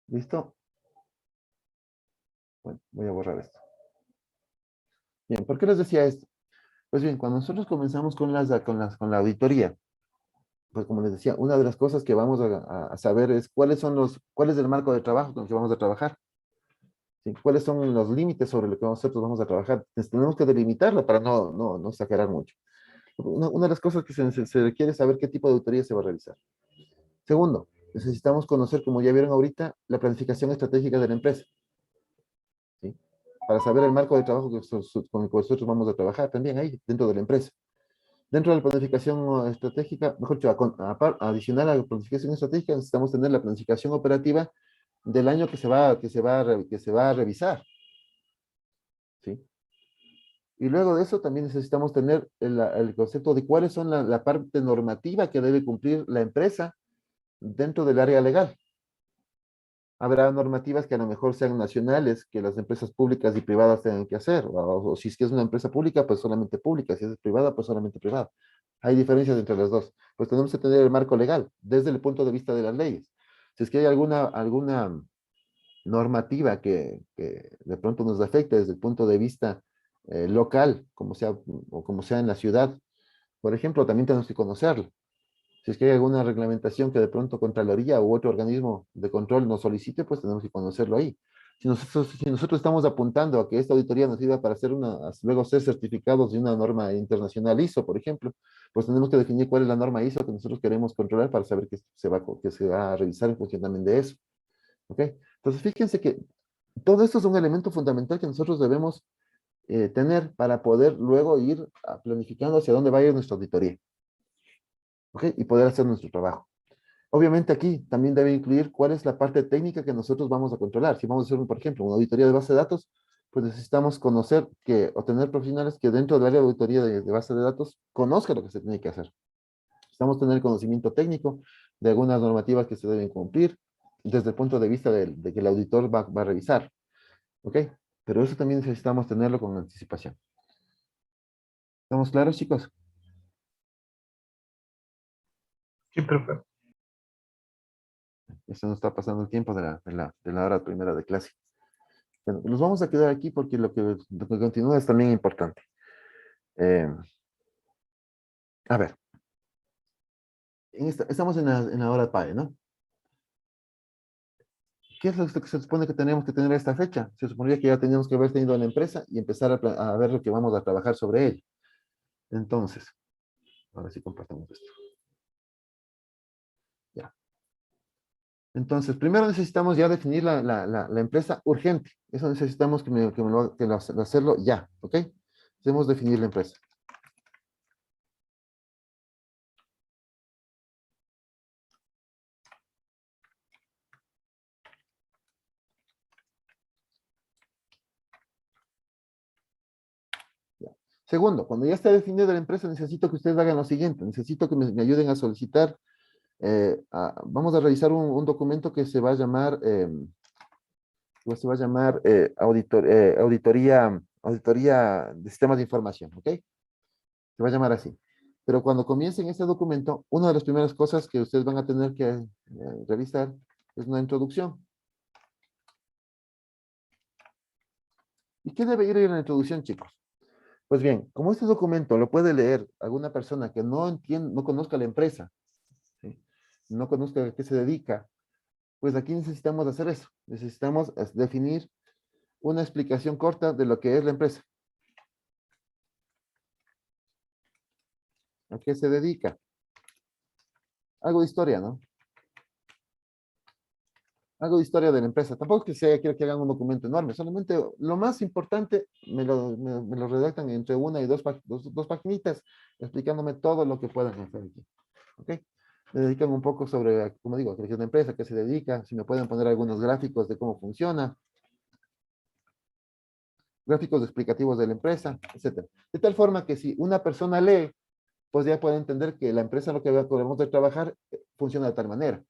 ¿Listo? Bueno, voy a borrar esto. Bien, ¿por qué les decía esto? Pues bien, cuando nosotros comenzamos con la auditoría, pues como les decía, una de las cosas que vamos a saber es cuál es el marco de trabajo con el que vamos a trabajar. ¿Sí? ¿Cuáles son los límites sobre lo que nosotros vamos a trabajar? Entonces, tenemos que delimitarlo para no exagerar mucho. Una de las cosas que se requiere es saber qué tipo de auditoría se va a realizar. Segundo, necesitamos conocer, como ya vieron ahorita, la planificación estratégica de la empresa. ¿Sí? Para saber el marco de trabajo con el que nosotros vamos a trabajar también ahí, dentro de la empresa. Dentro de la planificación estratégica, mejor dicho, adicional a la planificación estratégica, necesitamos tener la planificación operativa del año que se va a revisar. ¿Sí? Y luego de eso también necesitamos tener el concepto de cuáles son la parte normativa que debe cumplir la empresa dentro del área legal. Habrá normativas que a lo mejor sean nacionales, que las empresas públicas y privadas tengan que hacer, o si es que es una empresa pública, pues solamente pública, si es privada, pues solamente privada. Hay diferencias entre las dos. Pues tenemos que tener el marco legal, desde el punto de vista de las leyes. Si es que hay alguna normativa que de pronto nos afecta desde el punto de vista local, como sea en la ciudad, por ejemplo, también tenemos que conocerla. Si es que hay alguna reglamentación que de pronto Contraloría u otro organismo de control nos solicite, pues tenemos que conocerlo ahí. Si nosotros estamos apuntando a que esta auditoría nos sirva para luego ser certificados de una norma internacional ISO, por ejemplo, pues tenemos que definir cuál es la norma ISO que nosotros queremos controlar para saber que se va a revisar en función también de eso. ¿Ok? Entonces, fíjense que todo esto es un elemento fundamental que nosotros debemos tener para poder luego ir planificando hacia dónde va a ir nuestra auditoría. ¿Ok? Y poder hacer nuestro trabajo. Obviamente aquí también debe incluir cuál es la parte técnica que nosotros vamos a controlar. Si vamos a hacer, por ejemplo, una auditoría de base de datos, pues necesitamos conocer o tener profesionales que dentro del área de auditoría de base de datos conozcan lo que se tiene que hacer. Necesitamos tener conocimiento técnico de algunas normativas que se deben cumplir desde el punto de vista de que el auditor va a revisar. ¿Ok? Pero eso también necesitamos tenerlo con anticipación. ¿Estamos claros, chicos? Sí, profe. Esto nos está pasando el tiempo de la hora primera de clase. Bueno, nos vamos a quedar aquí porque lo que continúa es también importante. A ver. Estamos en la hora PAE, ¿no? ¿Qué es lo que se supone que tenemos que tener a esta fecha? Se suponía que ya teníamos que haber tenido la empresa y empezar a ver lo que vamos a trabajar sobre ello. Entonces, ahora sí compartimos esto. Ya. Entonces, primero necesitamos ya definir la empresa urgente. Eso necesitamos hacerlo ya, ¿ok? Debemos definir la empresa. Ya. Segundo, cuando ya esté definida la empresa, necesito que ustedes hagan lo siguiente. Necesito que me ayuden a solicitar. Vamos a revisar un documento que se va a llamar, auditoría de sistemas de información, ¿ok? Se va a llamar así. Pero cuando comiencen este documento, una de las primeras cosas que ustedes van a tener que revisar es una introducción. ¿Y qué debe ir en la introducción, chicos? Pues bien, como este documento lo puede leer alguna persona que no conozca la empresa, ¿sí? No conozca a qué se dedica, pues aquí necesitamos hacer eso. Necesitamos definir una explicación corta de lo que es la empresa. ¿A qué se dedica? Algo de historia, ¿no? Algo de historia de la empresa. Tampoco es que quiero que hagan un documento enorme, solamente lo más importante me lo redactan entre una y dos paginitas, explicándome todo lo que puedan hacer aquí. ¿Ok? Me dedican un poco sobre, como digo, qué es la empresa, qué se dedica, si me pueden poner algunos gráficos de cómo funciona, gráficos explicativos de la empresa, etcétera. De tal forma que si una persona lee, pues ya puede entender que la empresa en lo que podemos de trabajar funciona de tal manera.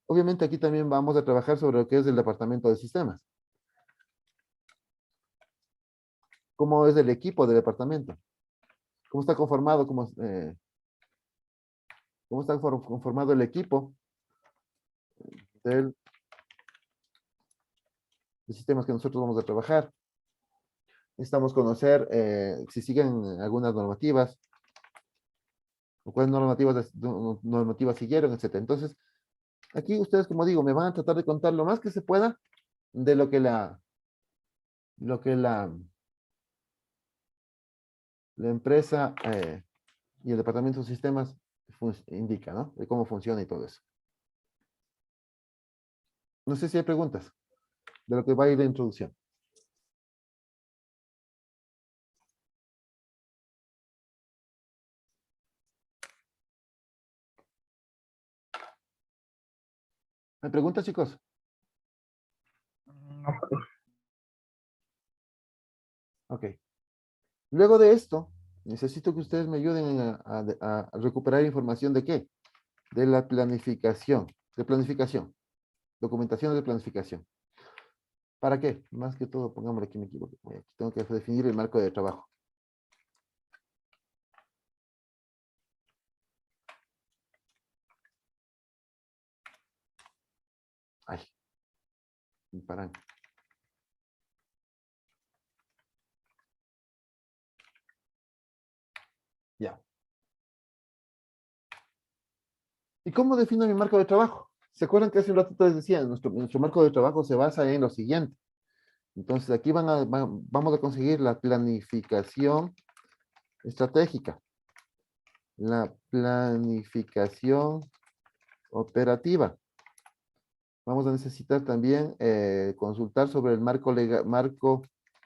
Obviamente aquí también vamos a trabajar sobre lo que es el departamento de sistemas. ¿Cómo es el equipo del departamento? ¿Cómo está conformado? ¿Cómo está conformado el equipo del, de sistemas que nosotros vamos a trabajar? Necesitamos conocer si siguen algunas normativas, o cuáles normativas siguieron, etcétera. Entonces, aquí ustedes, como digo, me van a tratar de contar lo más que se pueda de lo que la empresa y el departamento de sistemas indica, ¿no? De cómo funciona y todo eso. No sé si hay preguntas de lo que va a ir de introducción. ¿Hay preguntas, chicos? No, profe. Ok. Luego de esto, necesito que ustedes me ayuden a recuperar información de qué? De la planificación. De planificación. Documentación de planificación. ¿Para qué? Más que todo, pongámosle aquí, me equivoqué. Aquí tengo que definir el marco de trabajo. Ay, me paran. Ya. ¿Y cómo defino mi marco de trabajo? ¿Se acuerdan que hace un ratito les decía, nuestro marco de trabajo se basa en lo siguiente? Entonces, aquí vamos a conseguir la planificación estratégica, la planificación operativa. Vamos a necesitar también consultar sobre el marco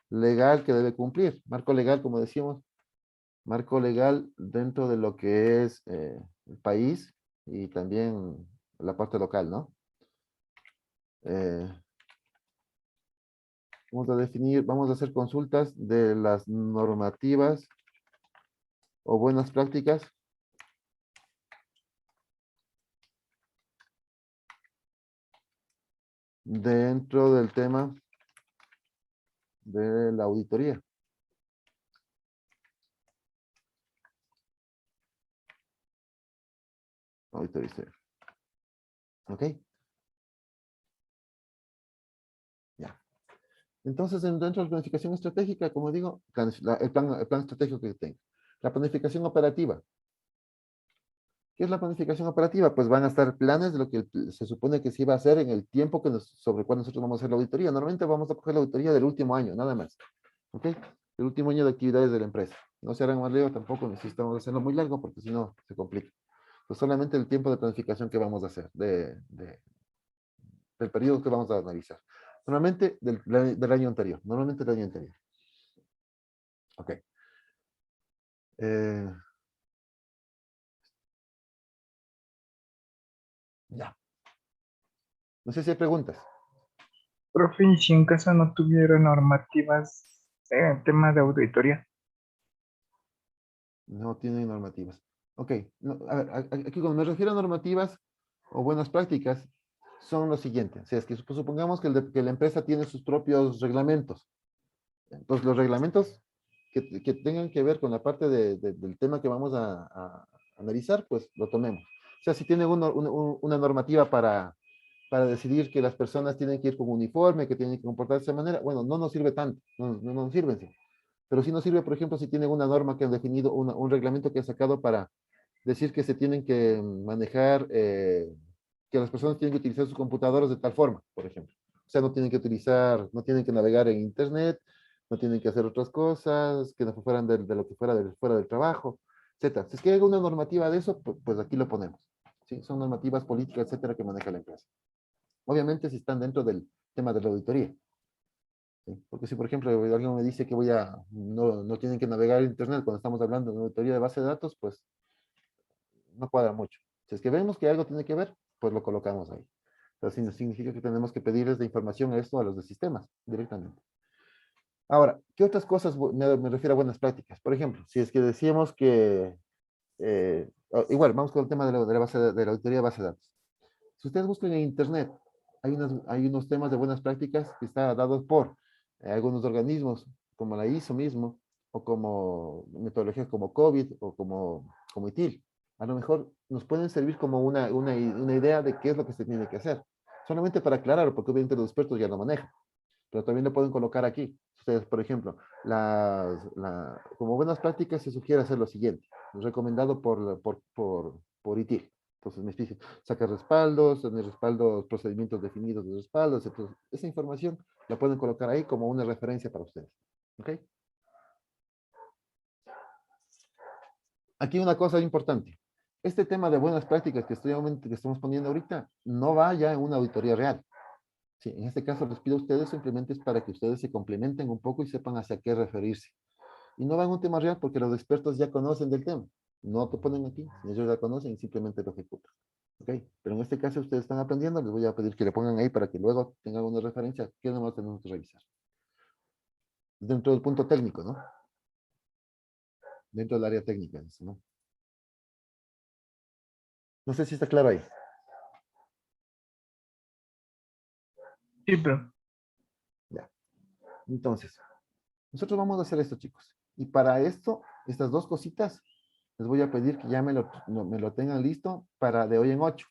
legal que debe cumplir. Marco legal, como decimos, marco legal dentro de lo que es el país y también la parte local, ¿no? Eh, vamos a hacer consultas de las normativas o buenas prácticas dentro del tema de la auditoría. Auditoría exterior. ¿Ok? Ya. Entonces, dentro de la planificación estratégica, como digo, el plan estratégico que tenga. La planificación operativa. ¿Qué es la planificación operativa? Pues van a estar planes de lo que se supone que se iba a hacer en el tiempo sobre el cual nosotros vamos a hacer la auditoría. Normalmente vamos a coger la auditoría del último año, nada más. ¿Ok? El último año de actividades de la empresa. No se harán más lejos, tampoco necesitamos hacerlo muy largo porque si no se complica. Pues solamente el tiempo de planificación que vamos a hacer, del periodo que vamos a analizar. Normalmente del año anterior. Normalmente del año anterior. Ok. Ya. No sé si hay preguntas. Profe, y si en casa no tuviera normativas en tema de auditoría. No tienen normativas. Ok. A ver, aquí cuando me refiero a normativas o buenas prácticas, son lo siguiente. O sea, es que supongamos que la empresa tiene sus propios reglamentos. Entonces, los reglamentos que tengan que ver con la parte del tema que vamos a analizar, pues lo tomemos. O sea, si tienen una normativa para decidir que las personas tienen que ir con uniforme, que tienen que comportarse de manera, bueno, no nos sirve tanto, no nos sirven, sí. Pero sí nos sirve, por ejemplo, si tienen una norma que han definido, un reglamento que han sacado para decir que se tienen que manejar, que las personas tienen que utilizar sus computadoras de tal forma, por ejemplo. O sea, no tienen que navegar en Internet, no tienen que hacer otras cosas, que no fueran de lo que fuera del trabajo, etcétera. Si es que hay alguna normativa de eso, pues aquí lo ponemos. ¿Sí? Son normativas políticas, etcétera, que maneja la empresa. Obviamente, si están dentro del tema de la auditoría. ¿Sí? Porque si, por ejemplo, alguien me dice que no tienen que navegar en Internet cuando estamos hablando de una auditoría de base de datos, pues no cuadra mucho. Si es que vemos que algo tiene que ver, pues lo colocamos ahí. Pero sí, significa que tenemos que pedirles de información a esto a los de sistemas directamente. Ahora, ¿qué otras cosas me refiero a buenas prácticas? Por ejemplo, si es que decíamos que, igual, vamos con el tema de la auditoría de base de datos. Si ustedes buscan en Internet, hay unos temas de buenas prácticas que están dados por algunos organismos, como la ISO mismo, o como metodologías como COVID, o como ITIL. A lo mejor nos pueden servir como una idea de qué es lo que se tiene que hacer. Solamente para aclarar, porque obviamente los expertos ya lo manejan, pero también lo pueden colocar aquí. Ustedes, por ejemplo, como buenas prácticas se sugiere hacer lo siguiente, recomendado por ITIL. Entonces me dicen, sacar respaldos, tener respaldos, procedimientos definidos de respaldos. Entonces, esa información la pueden colocar ahí como una referencia para ustedes. ¿Ok? Aquí una cosa importante. Este tema de buenas prácticas que estamos poniendo ahorita no va ya en una auditoría real. Sí, en este caso les pido a ustedes simplemente es para que ustedes se complementen un poco y sepan hacia qué referirse. Y no va en un tema real porque los expertos ya conocen del tema. No te ponen aquí, ellos ya conocen y simplemente lo ejecutan. ¿Ok? Pero en este caso ustedes están aprendiendo, les voy a pedir que le pongan ahí para que luego tengan una referencia que nomás tenemos que revisar. Dentro del punto técnico, ¿no? Dentro del área técnica, ¿no? No sé si está claro ahí. Sí, pero Ya. Entonces, nosotros vamos a hacer esto, chicos. Y para esto, estas dos cositas, les voy a pedir que ya me lo tengan listo para de hoy en 8.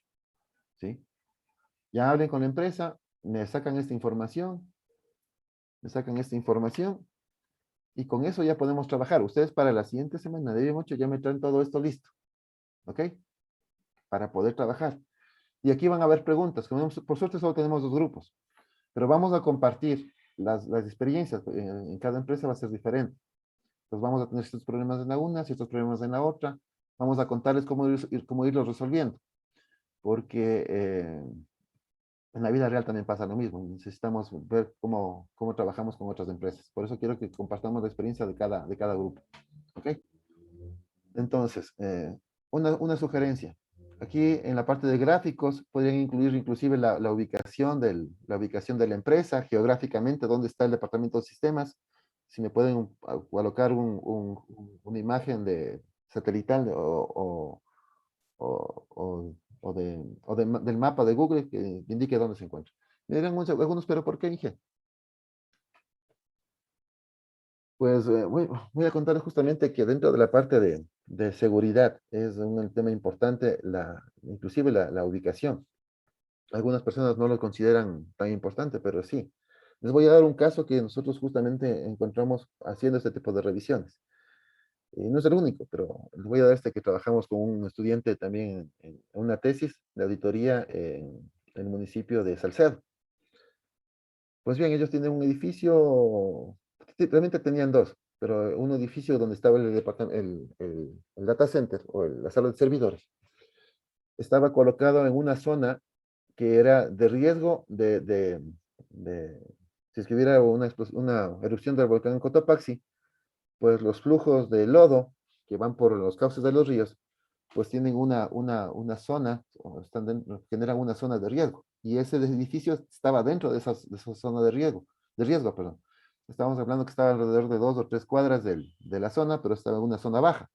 ¿Sí? Ya hablen con la empresa, me sacan esta información, y con eso ya podemos trabajar. Ustedes para la siguiente semana de hoy en 8 ya me traen todo esto listo. ¿Ok? Para poder trabajar. Y aquí van a haber preguntas. Por suerte solo tenemos 2 grupos, pero vamos a compartir las experiencias. En cada empresa va a ser diferente. Entonces vamos a tener ciertos problemas en la una, ciertos problemas en la otra. Vamos a contarles cómo irlos resolviendo. Porque en la vida real también pasa lo mismo. Necesitamos ver cómo trabajamos con otras empresas. Por eso quiero que compartamos la experiencia de cada grupo. ¿Ok? Entonces, una sugerencia. Aquí en la parte de gráficos podrían incluir inclusive la ubicación de la empresa, geográficamente, dónde está el departamento de sistemas. Si me pueden colocar una imagen de satelital del mapa de Google que indique dónde se encuentra. Me dirán algunos, pero ¿por qué, Inge? Pues voy a contar justamente que dentro de la parte de seguridad es un tema importante, inclusive la ubicación. Algunas personas no lo consideran tan importante, pero sí. Les voy a dar un caso que nosotros justamente encontramos haciendo este tipo de revisiones. Y no es el único, pero les voy a dar este que trabajamos con un estudiante también en una tesis de auditoría en el municipio de Salcedo. Pues bien, ellos tienen un edificio, sí, realmente tenían dos, pero un edificio donde estaba el data center o la sala de servidores, estaba colocado en una zona que era de riesgo de si es que hubiera una erupción del volcán Cotopaxi, pues los flujos de lodo que van por los cauces de los ríos, pues tienen una zona, o generan una zona de riesgo. Y ese edificio estaba dentro de esa zona de riesgo, perdón. Estábamos hablando que estaba alrededor de 2 o 3 cuadras de la zona, pero estaba en una zona baja.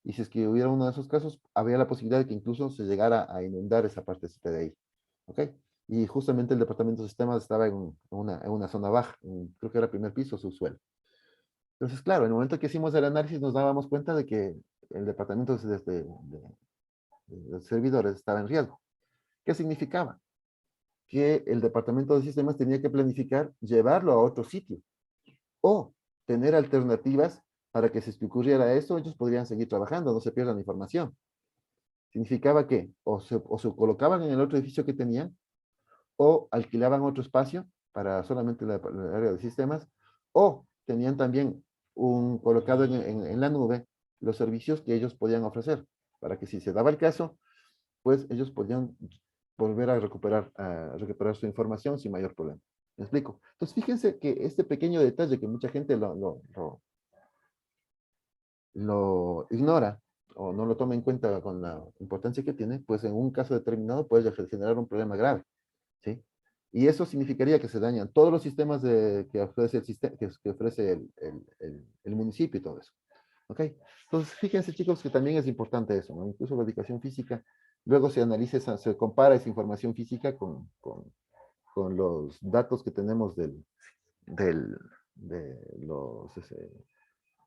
Y si es que hubiera uno de esos casos, había la posibilidad de que incluso se llegara a inundar esa partecita de ahí. ¿Ok? Y justamente el departamento de sistemas estaba en una zona baja, creo que era el primer piso, subsuelo. Entonces, claro, en el momento que hicimos el análisis nos dábamos cuenta de que el departamento de servidores estaba en riesgo. ¿Qué significaba? Que el departamento de sistemas tenía que planificar llevarlo a otro sitio o tener alternativas para que si se ocurriera eso, ellos podrían seguir trabajando, no se pierdan información. Significaba que o se colocaban en el otro edificio que tenían o alquilaban otro espacio para solamente la área de sistemas o tenían también colocado en la nube los servicios que ellos podían ofrecer para que si se daba el caso, pues ellos podían volver a recuperar su información sin mayor problema. ¿Me explico? Entonces, fíjense que este pequeño detalle que mucha gente lo ignora o no lo toma en cuenta con la importancia que tiene, pues en un caso determinado puede generar un problema grave, ¿sí? Y eso significaría que se dañan todos los sistemas que ofrece que ofrece el municipio y todo eso. ¿Ok? Entonces, fíjense, chicos, que también es importante eso, ¿no? Incluso la ubicación física, luego se analiza, se compara esa información física con los datos que tenemos del, de, los, ese,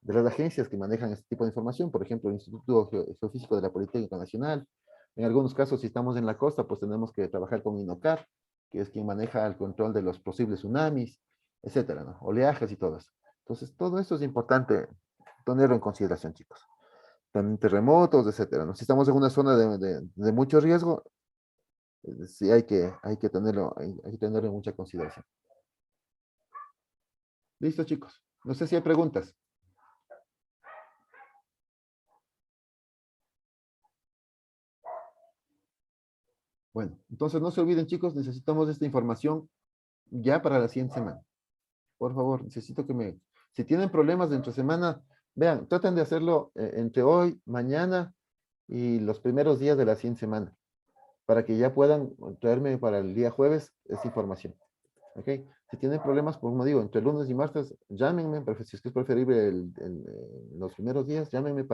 de las agencias que manejan este tipo de información, por ejemplo, el Instituto Geofísico de la Politécnica Nacional. En algunos casos, si estamos en la costa, pues tenemos que trabajar con INOCAR, que es quien maneja el control de los posibles tsunamis, etcétera, ¿no? Oleajes y todo eso. Entonces, todo eso es importante tenerlo en consideración, chicos. También terremotos, etcétera, ¿no? Si estamos en una zona de mucho riesgo, sí hay que hay que tenerlo en mucha consideración. Listo, chicos. No sé si hay preguntas. Bueno, entonces no se olviden, chicos, necesitamos esta información ya para la siguiente semana. Por favor, necesito si tienen problemas de entre semana, vean, traten de hacerlo entre hoy, mañana y los primeros días de la siguiente semana, para que ya puedan traerme para el día jueves esa información. ¿Ok? Si tienen problemas, pues, como digo, entre lunes y martes, llámenme, si es que es preferible los primeros días, llámenme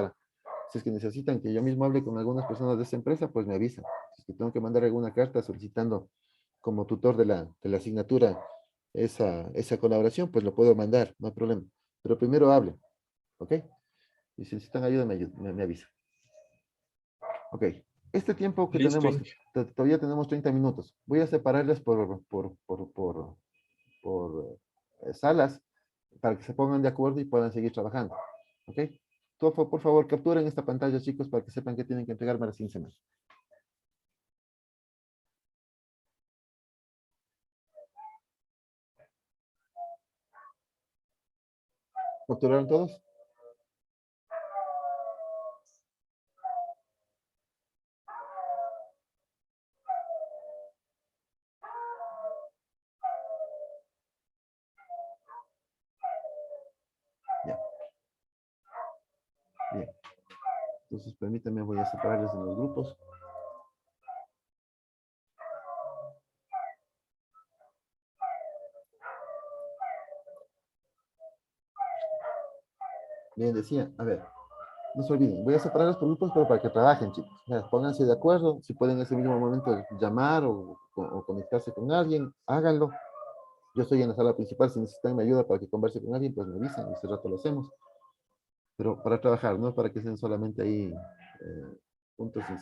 si es que necesitan que yo mismo hable con algunas personas de esta empresa, pues me avisan. Si es que tengo que mandar alguna carta solicitando como tutor de la asignatura esa colaboración, pues lo puedo mandar, no hay problema. Pero primero hablen, ¿ok? Y si necesitan ayuda, me avisan. Ok, este tiempo que Listo, tenemos, Inge. todavía tenemos 30 minutos. Voy a separarles por salas para que se pongan de acuerdo y puedan seguir trabajando. ¿Ok? Por favor, capturen esta pantalla, chicos, para que sepan que tienen que entregarme a las 15 semanas. ¿Capturaron todos? Ya. Bien. Entonces, permítanme, voy a separarles en los grupos. Bien, decía, a ver, No se olviden, voy a separarlos por grupos, pero para que trabajen, chicos. O sea, pónganse de acuerdo, si pueden en ese mismo momento llamar o conectarse con alguien, háganlo. Yo estoy en la sala principal, si necesitan mi ayuda para que converse con alguien, pues me avisan, y este rato lo hacemos. Pero para trabajar, no para que estén solamente ahí juntos y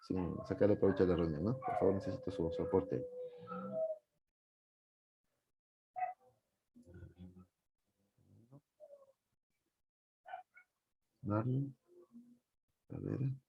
sin sacarle provecho de la reunión, ¿no? Por favor, necesito su aporte. Darle. A ver.